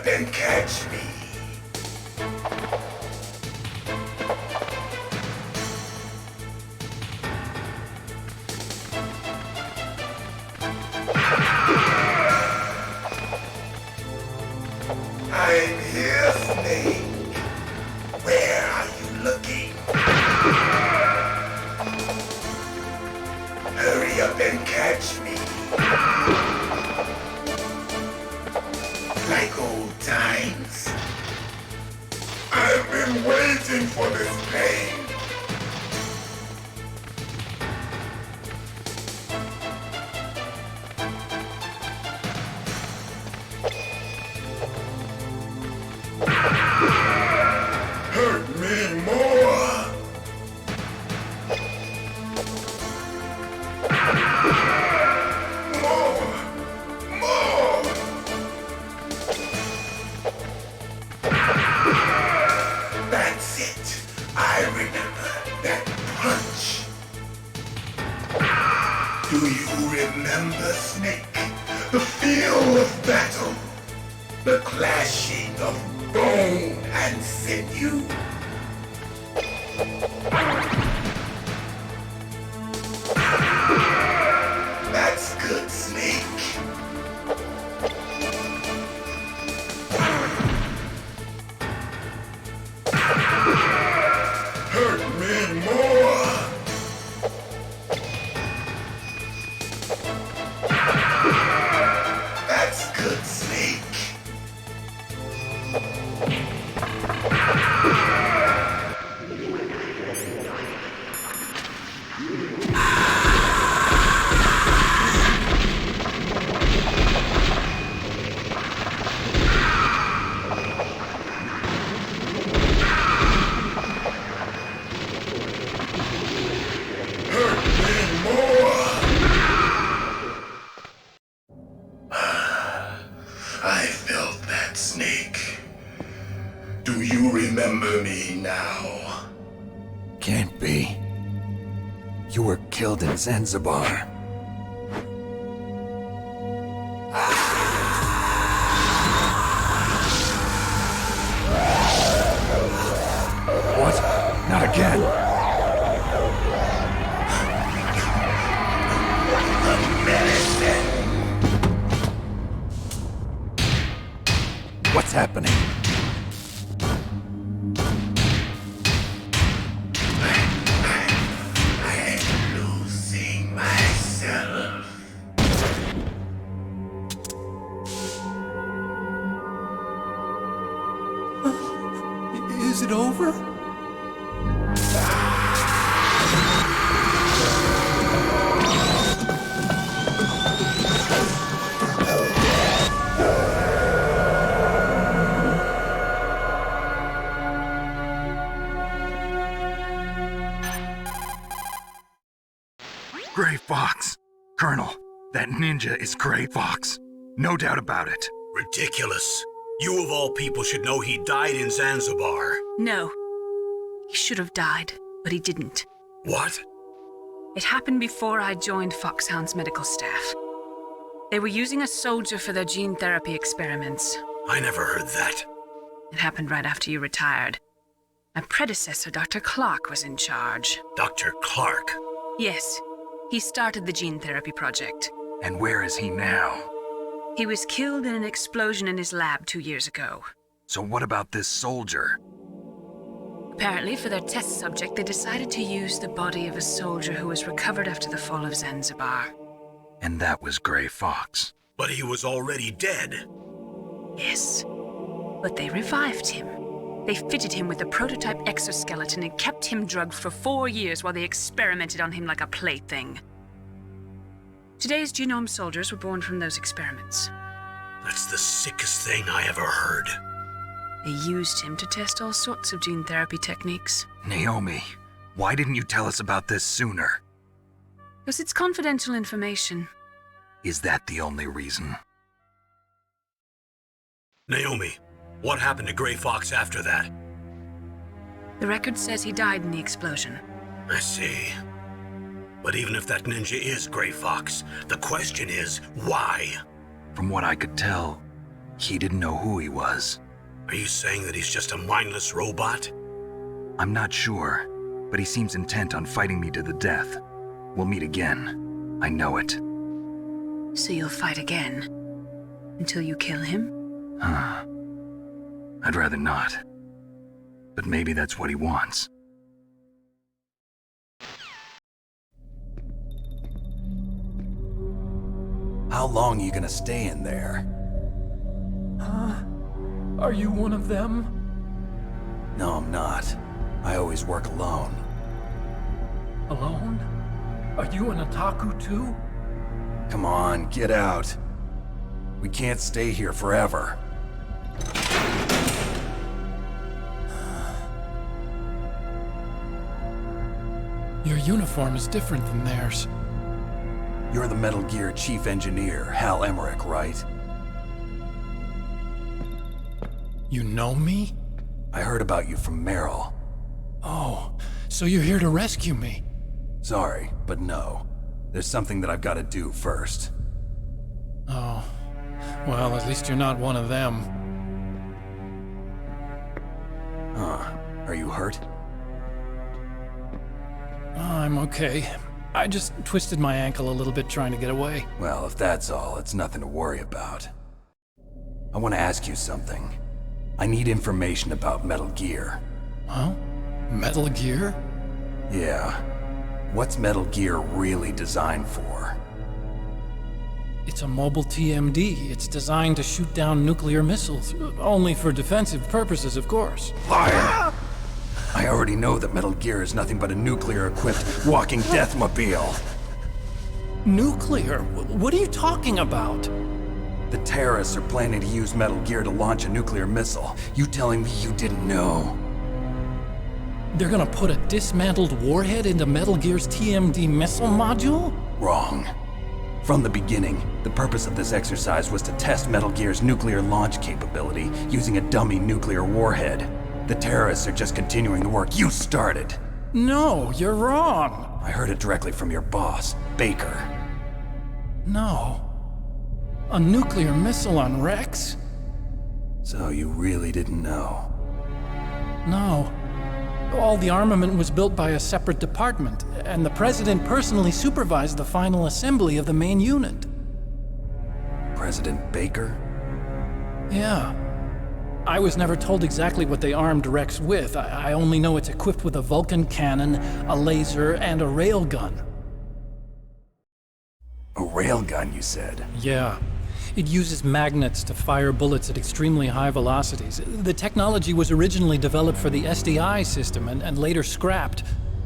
And catch me. I'm here, Snake. Where are you looking? Hurry up and catch me. Like old times. I've been waiting for this pain. Hurt me more. That's it. I remember that punch. Do you remember, Snake? The feel of battle. The clashing of bone and sinew. That's good, Snake. Hurt me more. That's good, Snake. remember me now? Can't be. You were killed in Zanzibar. What? Not again! What's happening? I'm losing myself. Is it over? Gray Fox. Colonel, that ninja is Gray Fox. No doubt about it. Ridiculous. You of all people should know he died in Zanzibar. No. He should have died, but he didn't. What? It happened before I joined Foxhound's medical staff. They were using a soldier for their gene therapy experiments. I never heard that. It happened right after you retired. My predecessor, Dr. Clark, was in charge. Dr. Clark? Yes. He started the gene therapy project. And where is he now? He was killed in an explosion in his lab 2 years ago. So what about this soldier? Apparently, for their test subject, they decided to use the body of a soldier who was recovered after the fall of Zanzibar. And that was Gray Fox. But he was already dead. Yes. But they revived him. They fitted him with a prototype exoskeleton and kept him drugged for 4 years while they experimented on him like a plaything. Today's genome soldiers were born from those experiments. That's the sickest thing I ever heard. They used him to test all sorts of gene therapy techniques. Naomi, why didn't you tell us about this sooner? Because it's confidential information. Is that the only reason? Naomi, what happened to Gray Fox after that? The record says he died in the explosion. I see. But even if that ninja is Gray Fox, the question is, why? From what I could tell, he didn't know who he was. Are you saying that he's just a mindless robot? I'm not sure, but he seems intent on fighting me to the death. We'll meet again. I know it. So you'll fight again? Until you kill him? Huh. I'd rather not. But maybe that's what he wants. How long are you gonna stay in there? Huh? Are you one of them? No, I'm not. I always work alone. Alone? Are you an otaku too? Come on, get out. We can't stay here forever. Your uniform is different than theirs. You're the Metal Gear Chief Engineer, Hal Emmerich, right? You know me? I heard about you from Meryl. Oh, so you're here to rescue me? Sorry, but no. There's something that I've got to do first. Oh. Well, at least you're not one of them. Huh. Are you hurt? I'm okay. I just twisted my ankle a little bit trying to get away. Well, if that's all, it's nothing to worry about. I want to ask you something. I need information about Metal Gear. Huh? Metal Gear? Yeah. What's Metal Gear really designed for? It's a mobile TMD. It's designed to shoot down nuclear missiles. Only for defensive purposes, of course. Liar! I already know that Metal Gear is nothing but a nuclear-equipped walking deathmobile. Nuclear? What are you talking about? The terrorists are planning to use Metal Gear to launch a nuclear missile. You telling me you didn't know? They're gonna put a dismantled warhead into Metal Gear's TMD missile module? Wrong. From the beginning, the purpose of this exercise was to test Metal Gear's nuclear launch capability using a dummy nuclear warhead. The terrorists are just continuing the work you started. No, you're wrong. I heard it directly from your boss, Baker. No. A nuclear missile on Rex? So you really didn't know? No. All the armament was built by a separate department, and the President personally supervised the final assembly of the main unit. President Baker? Yeah. I was never told exactly what they armed Rex with. I only know it's equipped with a Vulcan cannon, a laser, and a railgun. A railgun, you said? Yeah. It uses magnets to fire bullets at extremely high velocities. The technology was originally developed for the SDI system and later scrapped.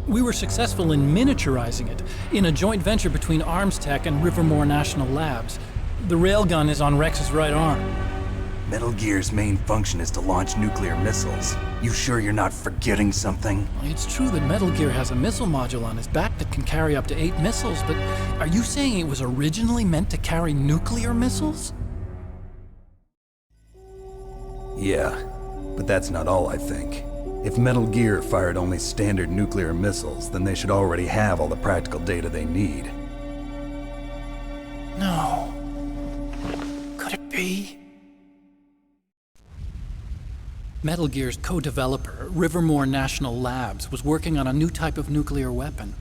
We were successful in miniaturizing it in a joint venture between Arms Tech and Rivermore National Labs. The railgun is on Rex's right arm. Metal Gear's main function is to launch nuclear missiles. You sure you're not forgetting something? It's true that Metal Gear has a missile module on his back that can carry up to 8 missiles, but are you saying it was originally meant to carry nuclear missiles? Yeah, but that's not all I think. If Metal Gear fired only standard nuclear missiles, then they should already have all the practical data they need. No. Could it be? Metal Gear's co-developer, Rivermore National Labs, was working on a new type of nuclear weapon.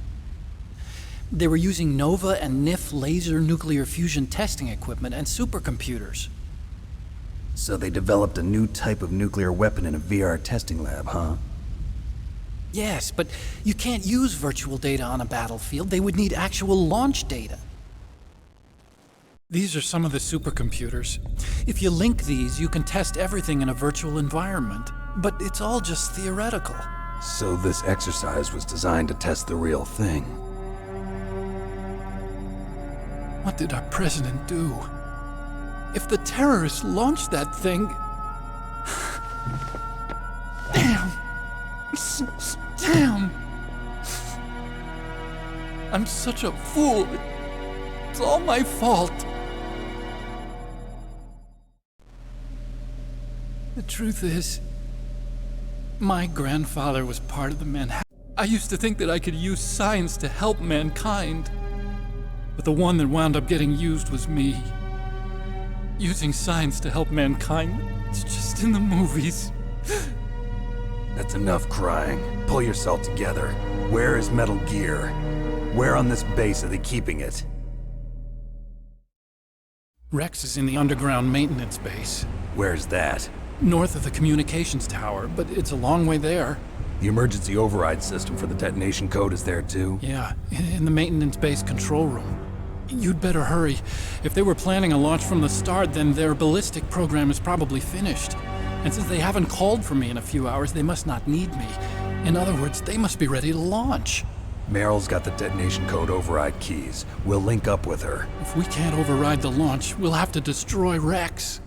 They were using NOVA and NIF laser nuclear fusion testing equipment and supercomputers. So they developed a new type of nuclear weapon in a VR testing lab, huh? Yes, but you can't use virtual data on a battlefield. They would need actual launch data. These are some of the supercomputers. If you link these, you can test everything in a virtual environment. But it's all just theoretical. So this exercise was designed to test the real thing. What did our president do? If the terrorists launched that thing... Damn! Damn! I'm such a fool. It's all my fault. The truth is, my grandfather was part of the Manhattan. I used to think that I could use science to help mankind. But the one that wound up getting used was me. Using science to help mankind, it's just in the movies. That's enough crying. Pull yourself together. Where is Metal Gear? Where on this base are they keeping it? Rex is in the underground maintenance base. Where's that? North of the communications tower, but it's a long way there. The emergency override system for the detonation code is there too? Yeah, in the maintenance base control room. You'd better hurry. If they were planning a launch from the start, then their ballistic program is probably finished. And since they haven't called for me in a few hours, they must not need me. In other words, they must be ready to launch. Meryl's got the detonation code override keys. We'll link up with her. If we can't override the launch, we'll have to destroy Rex.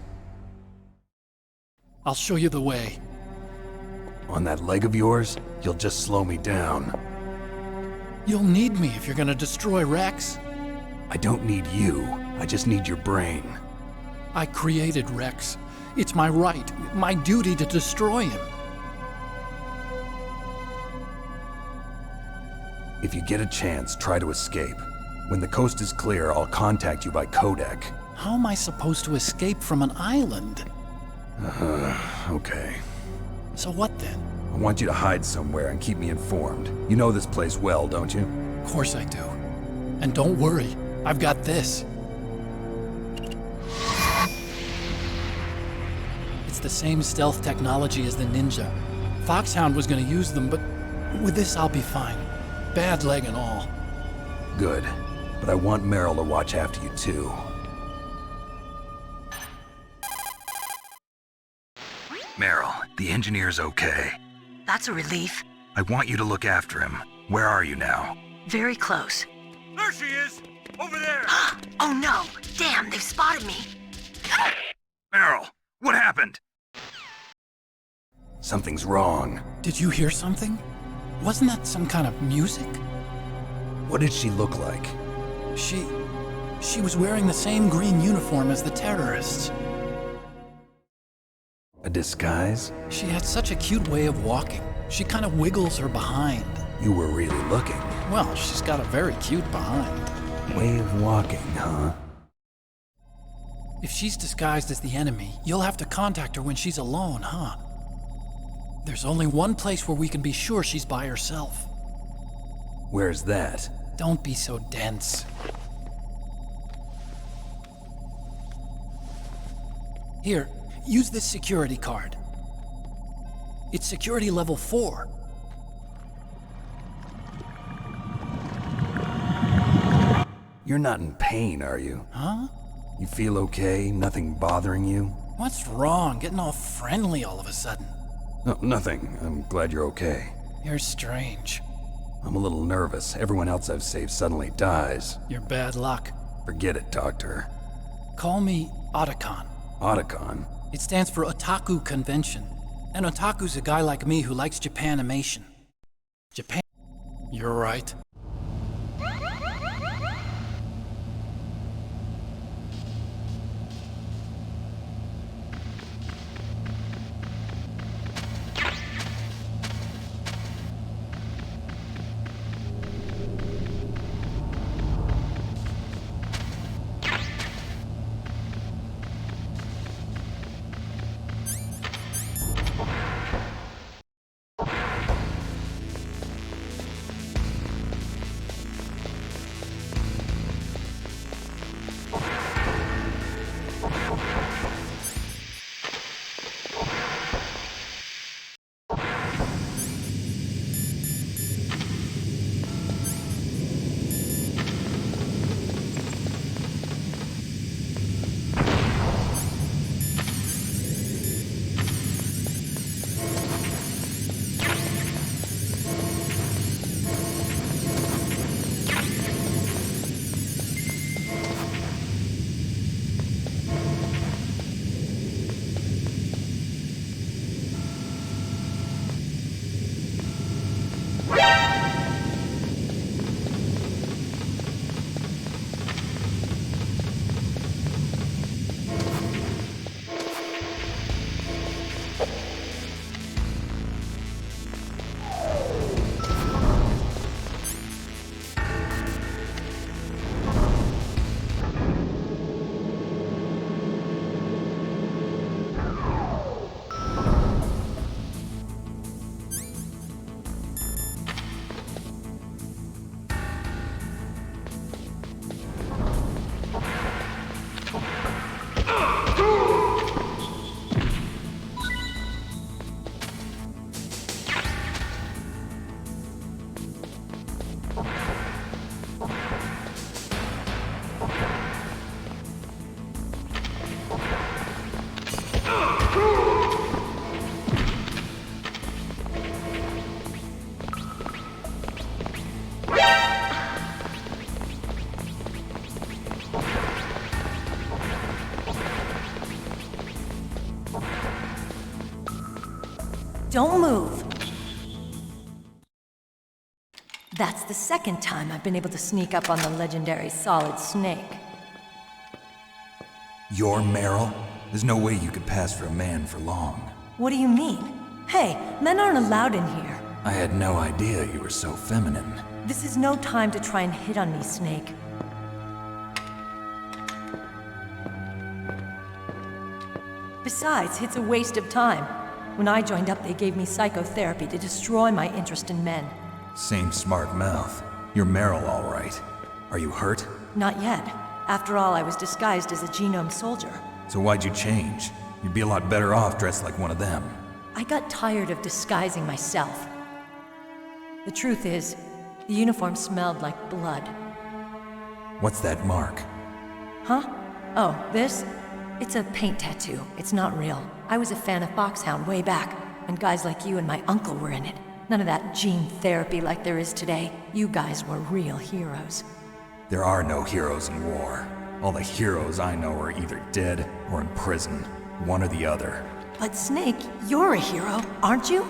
I'll show you the way. On that leg of yours, you'll just slow me down. You'll need me if you're gonna destroy Rex. I don't need you. I just need your brain. I created Rex. It's my right, my duty to destroy him. If you get a chance, try to escape. When the coast is clear, I'll contact you by codec. How am I supposed to escape from an island? Okay. So what then? I want you to hide somewhere and keep me informed. You know this place well, don't you? Of course I do. And don't worry, I've got this. It's the same stealth technology as the Ninja. Foxhound was gonna use them, but with this I'll be fine. Bad leg and all. Good. But I want Meryl to watch after you too. Meryl, the engineer's okay. That's a relief. I want you to look after him. Where are you now? Very close. There she is! Over there! Oh no! Damn, they've spotted me! Meryl, what happened? Something's wrong. Did you hear something? Wasn't that some kind of music? What did she look like? She was wearing the same green uniform as the terrorists. A disguise? She had such a cute way of walking. She kind of wiggles her behind. You were really looking. Well, she's got a very cute behind. Way of walking, huh? If she's disguised as the enemy, you'll have to contact her when she's alone, huh? There's only one place where we can be sure she's by herself. Where's that? Don't be so dense. Here, use this security card. It's security level 4. You're not in pain, are you? Huh? You feel okay? Nothing bothering you? What's wrong? Getting all friendly all of a sudden. No, nothing. I'm glad you're okay. You're strange. I'm a little nervous. Everyone else I've saved suddenly dies. You're bad luck. Forget it, Doctor. Call me Otacon. Otacon? It stands for Otaku Convention. An otaku's a guy like me who likes Japanimation. Japan... You're right. Don't move. That's the second time I've been able to sneak up on the legendary Solid Snake. You're Meryl? There's no way you could pass for a man for long. What do you mean? Hey, men aren't allowed in here. I had no idea you were so feminine. This is no time to try and hit on me, Snake. Besides, it's a waste of time. When I joined up, they gave me psychotherapy to destroy my interest in men. Same smart mouth. You're Meryl, all right. Are you hurt? Not yet. After all, I was disguised as a genome soldier. So why'd you change? You'd be a lot better off dressed like one of them. I got tired of disguising myself. The truth is, the uniform smelled like blood. What's that mark? Huh? Oh, this? It's a paint tattoo. It's not real. I was a fan of Foxhound way back, when guys like you and my uncle were in it. None of that gene therapy like there is today. You guys were real heroes. There are no heroes in war. All the heroes I know are either dead or in prison. One or the other. But Snake, you're a hero, aren't you?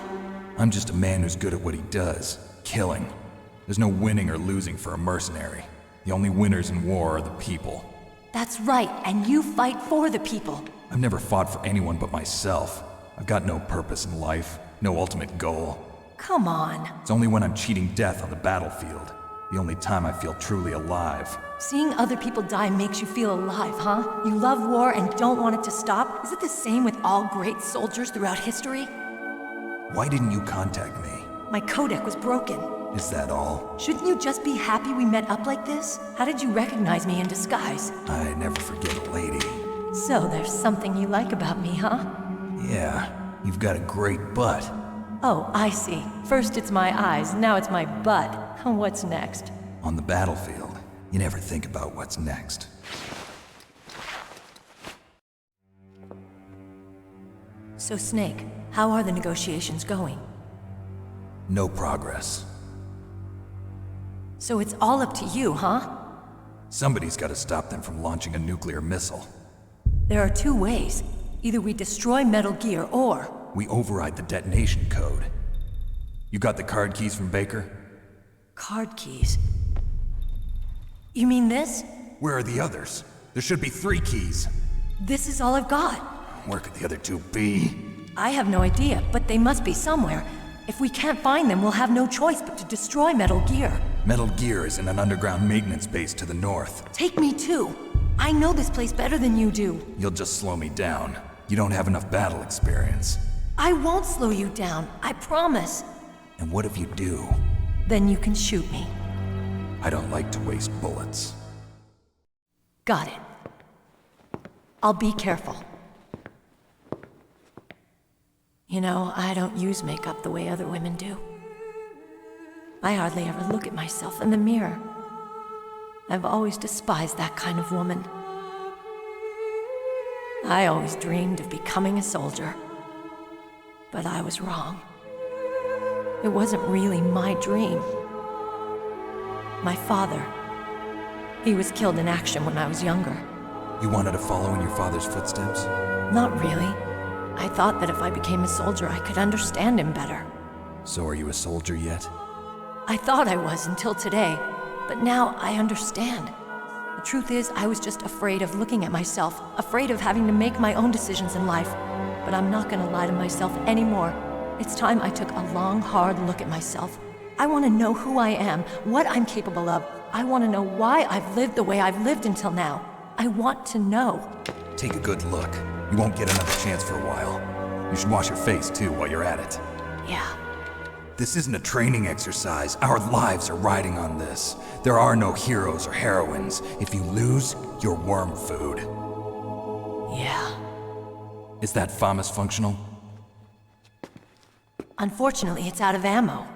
I'm just a man who's good at what he does. Killing. There's no winning or losing for a mercenary. The only winners in war are the people. That's right, and you fight for the people. I've never fought for anyone but myself. I've got no purpose in life, no ultimate goal. Come on. It's only when I'm cheating death on the battlefield. The only time I feel truly alive. Seeing other people die makes you feel alive, huh? You love war and don't want it to stop? Is it the same with all great soldiers throughout history? Why didn't you contact me? My codec was broken. Is that all? Shouldn't you just be happy we met up like this? How did you recognize me in disguise? I never forget a lady. So there's something you like about me, huh? Yeah, you've got a great butt. Oh, I see. First it's my eyes, now it's my butt. What's next? On the battlefield, you never think about what's next. So Snake, how are the negotiations going? No progress. So it's all up to you, huh? Somebody's got to stop them from launching a nuclear missile. There are two ways. Either we destroy Metal Gear, or... we override the detonation code. You got the card keys from Baker? Card keys? You mean this? Where are the others? There should be 3 keys. This is all I've got. Where could the other 2 be? I have no idea, but they must be somewhere. If we can't find them, we'll have no choice but to destroy Metal Gear. Metal Gear is in an underground maintenance base to the north. Take me too. I know this place better than you do. You'll just slow me down. You don't have enough battle experience. I won't slow you down, I promise. And what if you do? Then you can shoot me. I don't like to waste bullets. Got it. I'll be careful. You know, I don't use makeup the way other women do. I hardly ever look at myself in the mirror. I've always despised that kind of woman. I always dreamed of becoming a soldier. But I was wrong. It wasn't really my dream. My father, he was killed in action when I was younger. You wanted to follow in your father's footsteps? Not really. I thought that if I became a soldier, I could understand him better. So are you a soldier yet? I thought I was until today, but now I understand. The truth is, I was just afraid of looking at myself, afraid of having to make my own decisions in life. But I'm not gonna lie to myself anymore. It's time I took a long, hard look at myself. I want to know who I am, what I'm capable of. I want to know why I've lived the way I've lived until now. I want to know. Take a good look. You won't get another chance for a while. You should wash your face, too, while you're at it. Yeah. This isn't a training exercise. Our lives are riding on this. There are no heroes or heroines. If you lose, you're worm food. Yeah. Is that FAMAS functional? Unfortunately, it's out of ammo.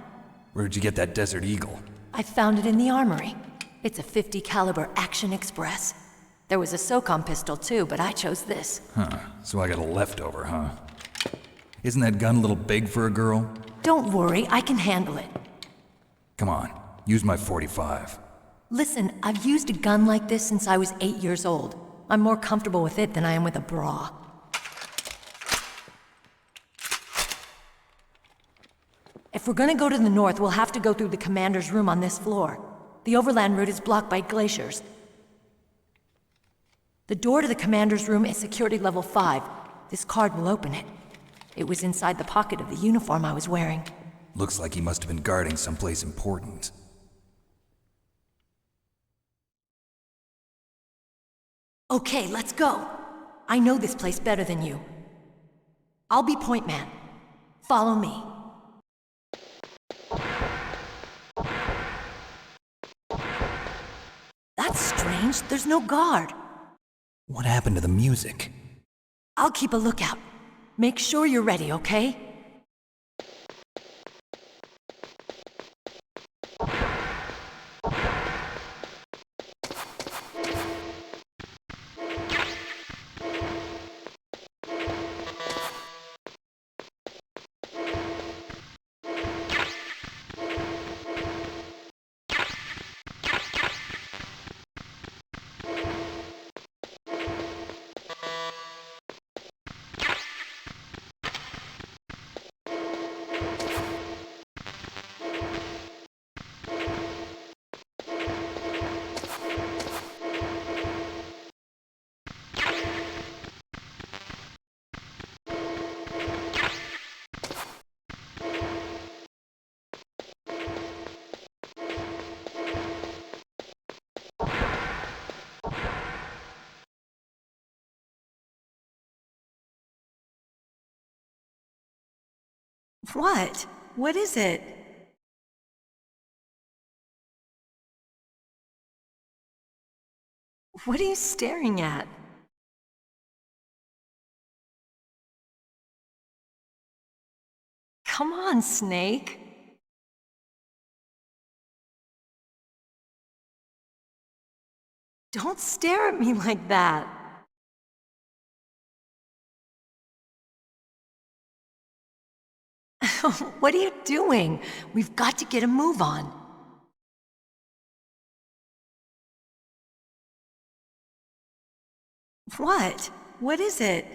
Where'd you get that Desert Eagle? I found it in the armory. It's a .50 caliber Action Express. There was a SOCOM pistol too, but I chose this. Huh, so I got a leftover, huh? Isn't that gun a little big for a girl? Don't worry, I can handle it. Come on, use my .45. Listen, I've used a gun like this since I was 8 years old. I'm more comfortable with it than I am with a bra. If we're gonna go to the north, we'll have to go through the commander's room on this floor. The overland route is blocked by glaciers. The door to the commander's room is security level 5. This card will open it. It was inside the pocket of the uniform I was wearing. Looks like he must have been guarding someplace important. Okay, let's go. I know this place better than you. I'll be point man. Follow me. That's strange. There's no guard. What happened to the music? I'll keep a lookout. Make sure you're ready, okay? What? What is it? What are you staring at? Come on, Snake. Don't stare at me like that. What are you doing? We've got to get a move on. What? What is it?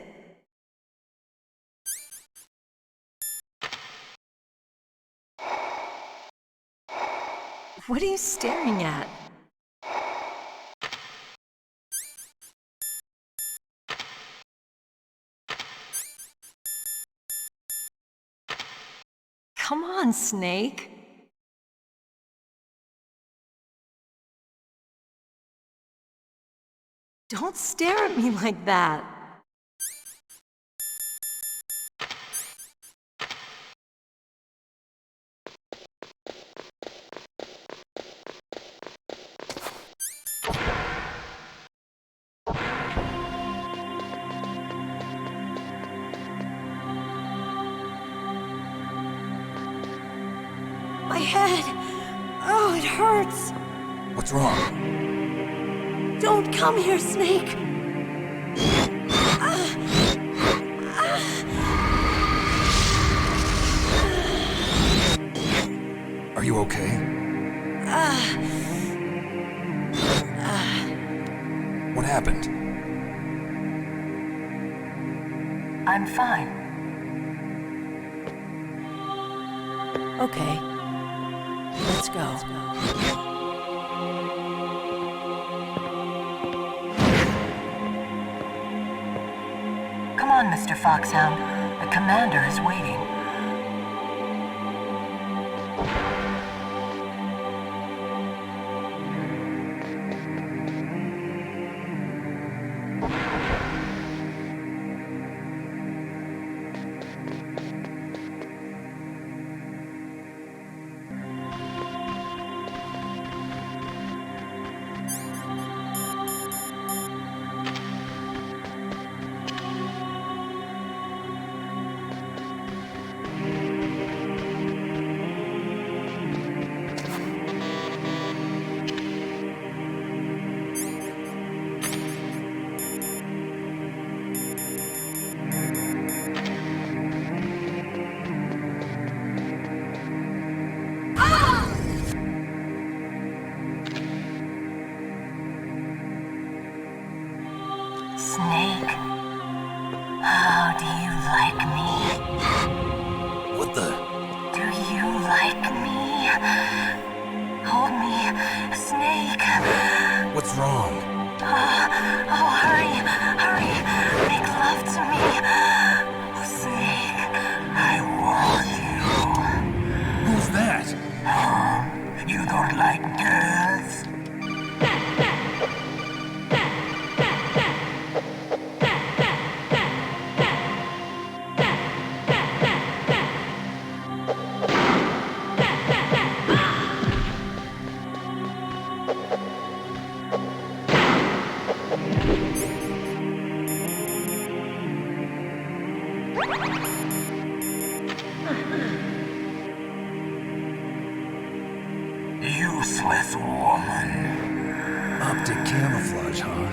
What are you staring at? Come on, Snake. Don't stare at me like that. My head. Oh, it hurts. What's wrong? Don't come here, Snake. Are you okay? What happened? I'm fine. Okay. Let's go. Come on, Mr. Foxhound. The commander is waiting. Snake, how do you like me? What the? Do you like me? Hold me, Snake. What's wrong? Oh, hurry, hurry. Make love to me. Snake, I want you. Who's that? Oh, you don't like girls? Useless woman. Optic camouflage, huh?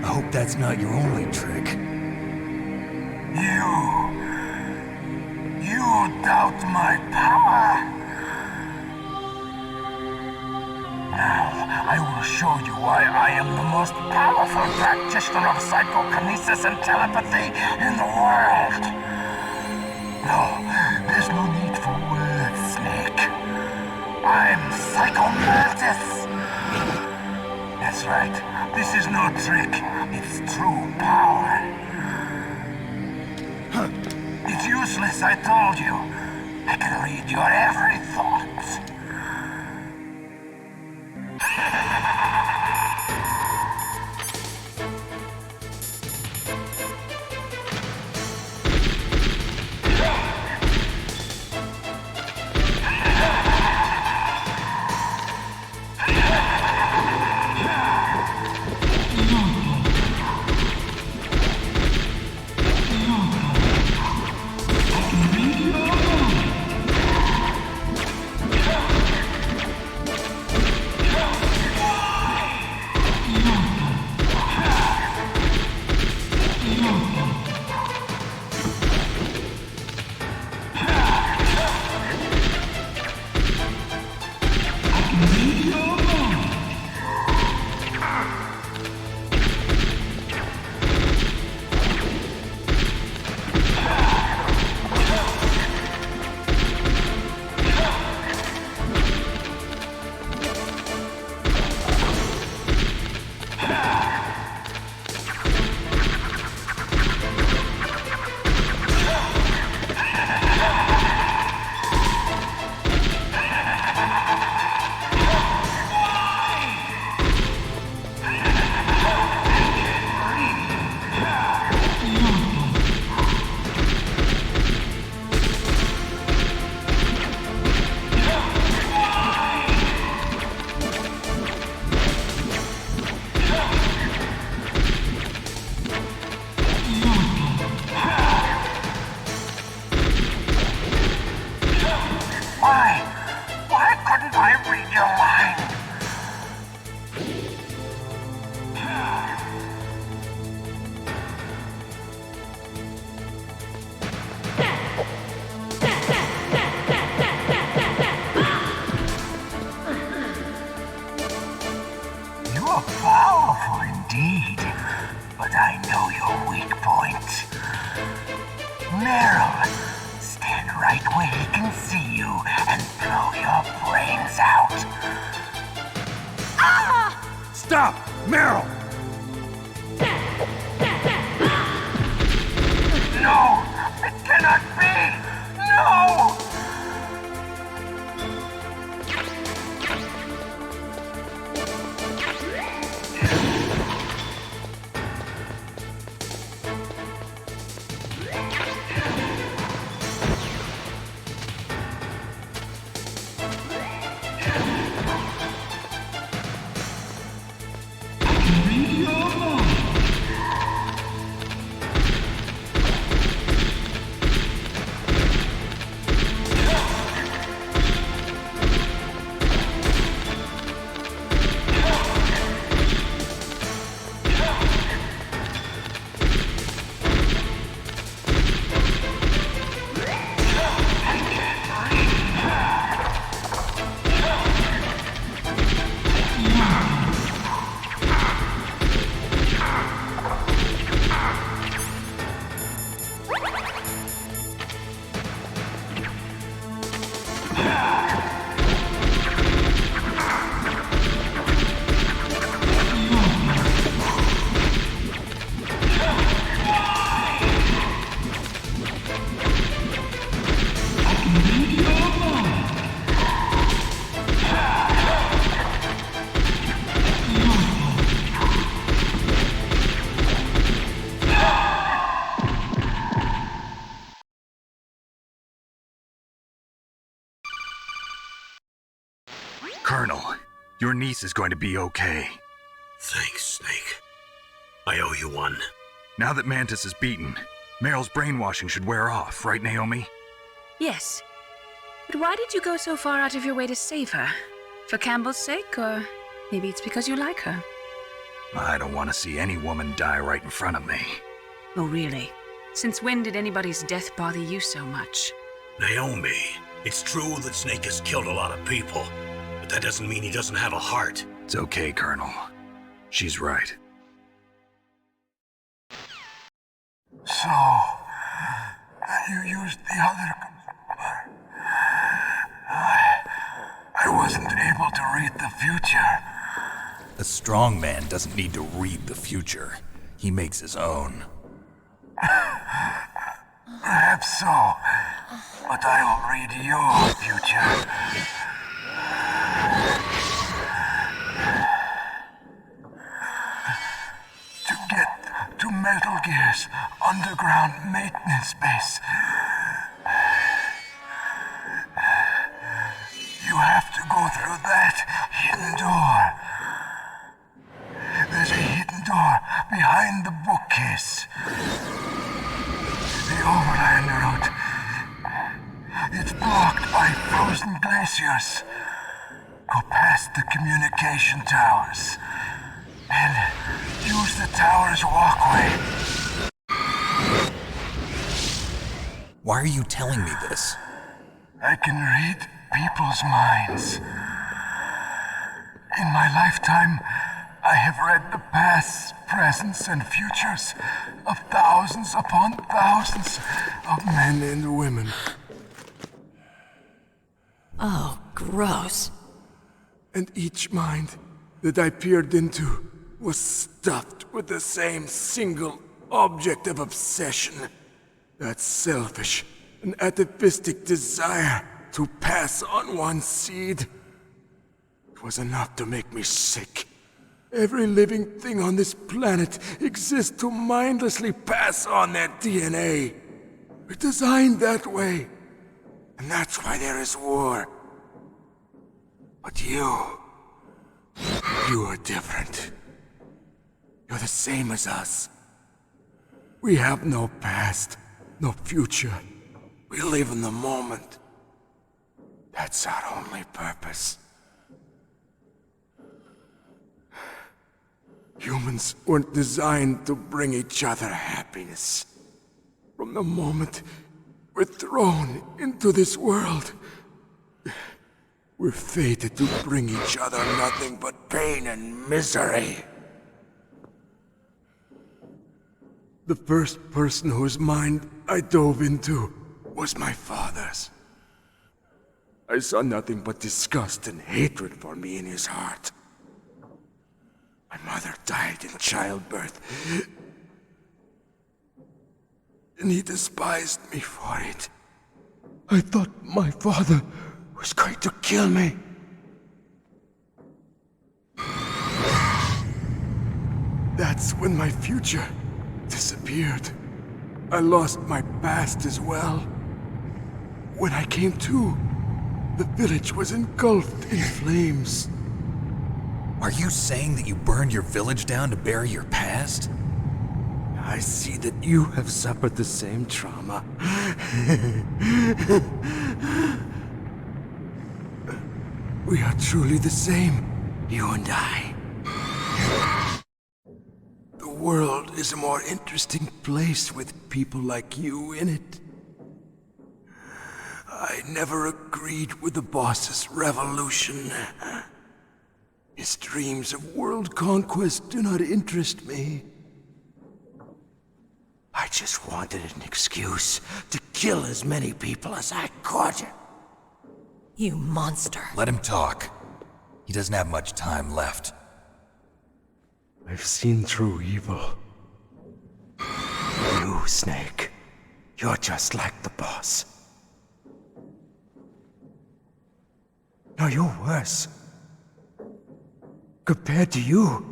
I hope that's not your only trick. You doubt my power? Now, I will show you why I am the most powerful practitioner of psychokinesis and telepathy in the world. No, there's no need for words, Snake. I'm Psychomantis. That's right. This is no trick. It's true power. It's useless, I told you. I can read your every thought. you and blow your brains out. Ah! Stop! Meryl! No! It cannot be! No! Colonel, your niece is going to be okay. Thanks, Snake. I owe you one. Now that Mantis is beaten, Meryl's brainwashing should wear off, right, Naomi? Yes. But why did you go so far out of your way to save her? For Campbell's sake, or maybe it's because you like her? I don't want to see any woman die right in front of me. Oh, really? Since when did anybody's death bother you so much? Naomi, it's true that Snake has killed a lot of people, but that doesn't mean he doesn't have a heart. It's okay, Colonel. She's right. So, you used the other... I wasn't able to read the future. A strong man doesn't need to read the future. He makes his own. Perhaps so, but I'll read your future. To get to Metal Gear's underground maintenance base, you have to go through that hidden door. There's a hidden door behind the bookcase. The overland route. It's blocked by frozen glaciers. Go past the communication towers and use the tower's walkway. Why are you telling me this? I can read people's minds. In my lifetime, I have read the pasts, presents, and futures of thousands upon thousands of men and women. Oh, gross. And each mind that I peered into was stuffed with the same single object of obsession. That selfish and atavistic desire to pass on one's seed. It was enough to make me sick. Every living thing on this planet exists to mindlessly pass on their DNA. We're designed that way. And that's why there is war. But you are different. You're the same as us. We have no past, no future. We live in the moment. That's our only purpose. Humans weren't designed to bring each other happiness. From the moment we're thrown into this world, we're fated to bring each other nothing but pain and misery. The first person whose mind I dove into was my father's. I saw nothing but disgust and hatred for me in his heart. My mother died in childbirth, and he despised me for it. I thought my father was going to kill me. That's when my future disappeared. I lost my past as well. When I came to, the village was engulfed in flames. Are you saying that you burned your village down to bury your past? I see that you have suffered the same trauma. We are truly the same, you and I. The world is a more interesting place with people like you in it. I never agreed with the boss's revolution. His dreams of world conquest do not interest me. I just wanted an excuse to kill as many people as I could. You monster. Let him talk. He doesn't have much time left. I've seen through evil. You, Snake, you're just like the boss. No, you're worse. Compared to you,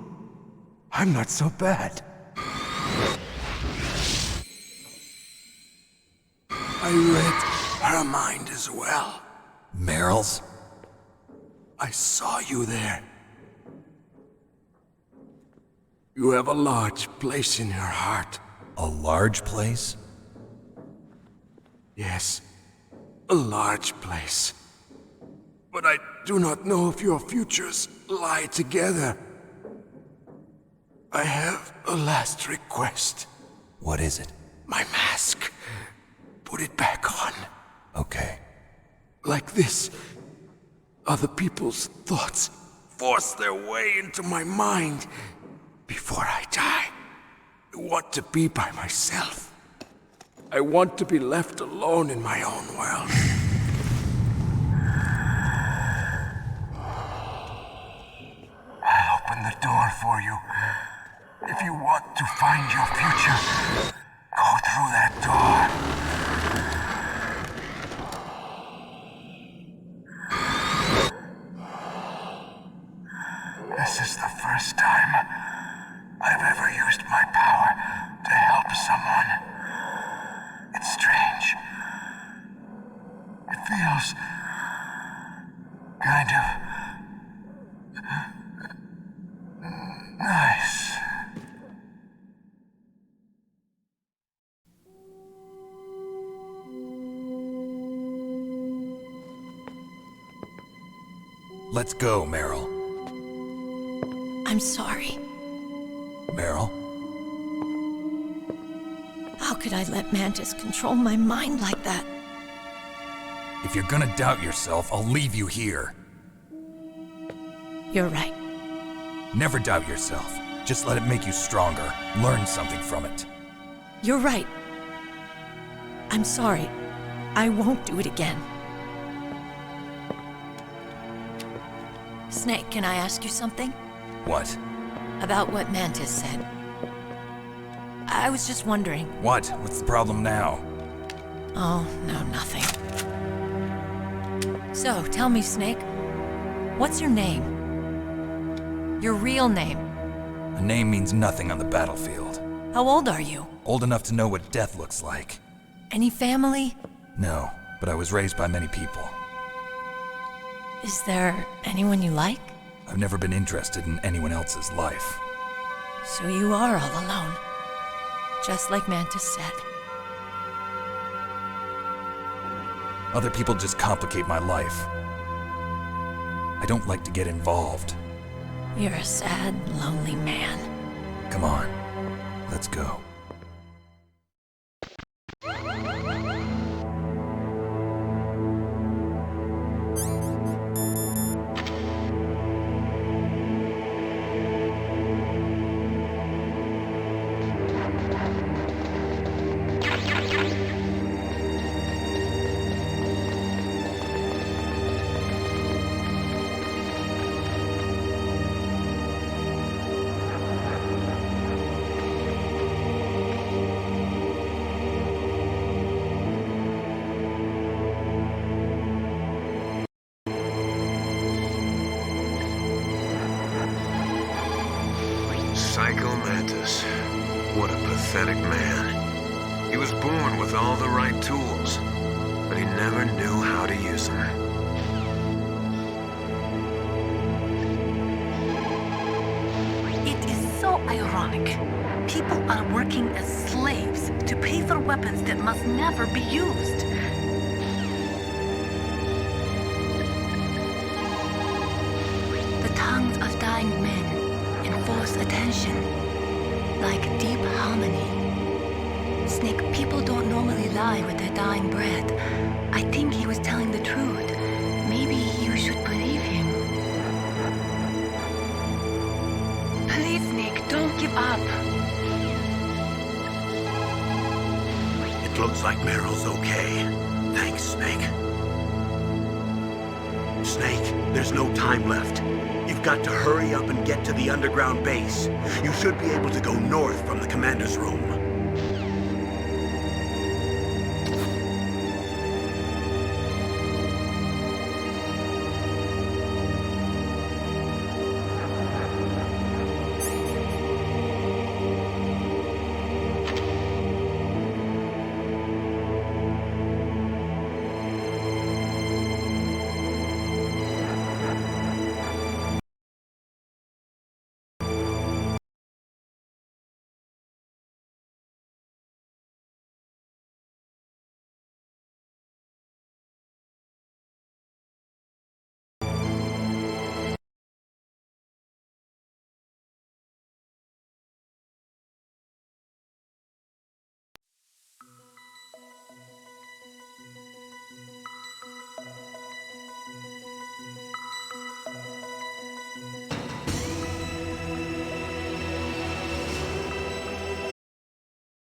I'm not so bad. I read her mind as well. Meryl's? I saw you there. You have a large place in her heart. A large place? Yes, a large place. But I do not know if your futures lie together. I have a last request. What is it? My mask. Put it back on. Okay. Like this, other people's thoughts force their way into my mind. Before I die, I want to be by myself. I want to be left alone in my own world. I'll open the door for you. If you want to find your future, go through that door. This is the first time I've ever used my power to help someone. It's strange. It feels kind of nice. Let's go, Meryl. I'm sorry. Meryl? How could I let Mantis control my mind like that? If you're gonna doubt yourself, I'll leave you here. You're right. Never doubt yourself. Just let it make you stronger. Learn something from it. You're right. I'm sorry. I won't do it again. Snake, can I ask you something? What? About what Mantis said. I was just wondering. What? What's the problem now? Oh, no, nothing. So, tell me, Snake. What's your name? Your real name? A name means nothing on the battlefield. How old are you? Old enough to know what death looks like. Any family? No, but I was raised by many people. Is there anyone you like? I've never been interested in anyone else's life. So you are all alone. Just like Mantis said. Other people just complicate my life. I don't like to get involved. You're a sad, lonely man. Come on, let's go. pathetic man. He was born with all the right tools, but he never knew how to use them. It is so ironic. People are working as slaves to pay for weapons that must never be used. The tongues of dying men enforce attention, like deep harmony. Snake, people don't normally lie with their dying breath. I think he was telling the truth. Maybe you should believe him. Please, Snake, don't give up. It looks like Meryl's okay. Thanks, Snake. Snake, there's no time left. You've got to hurry up and get to the underground base. You should be able to go north from the commander's room.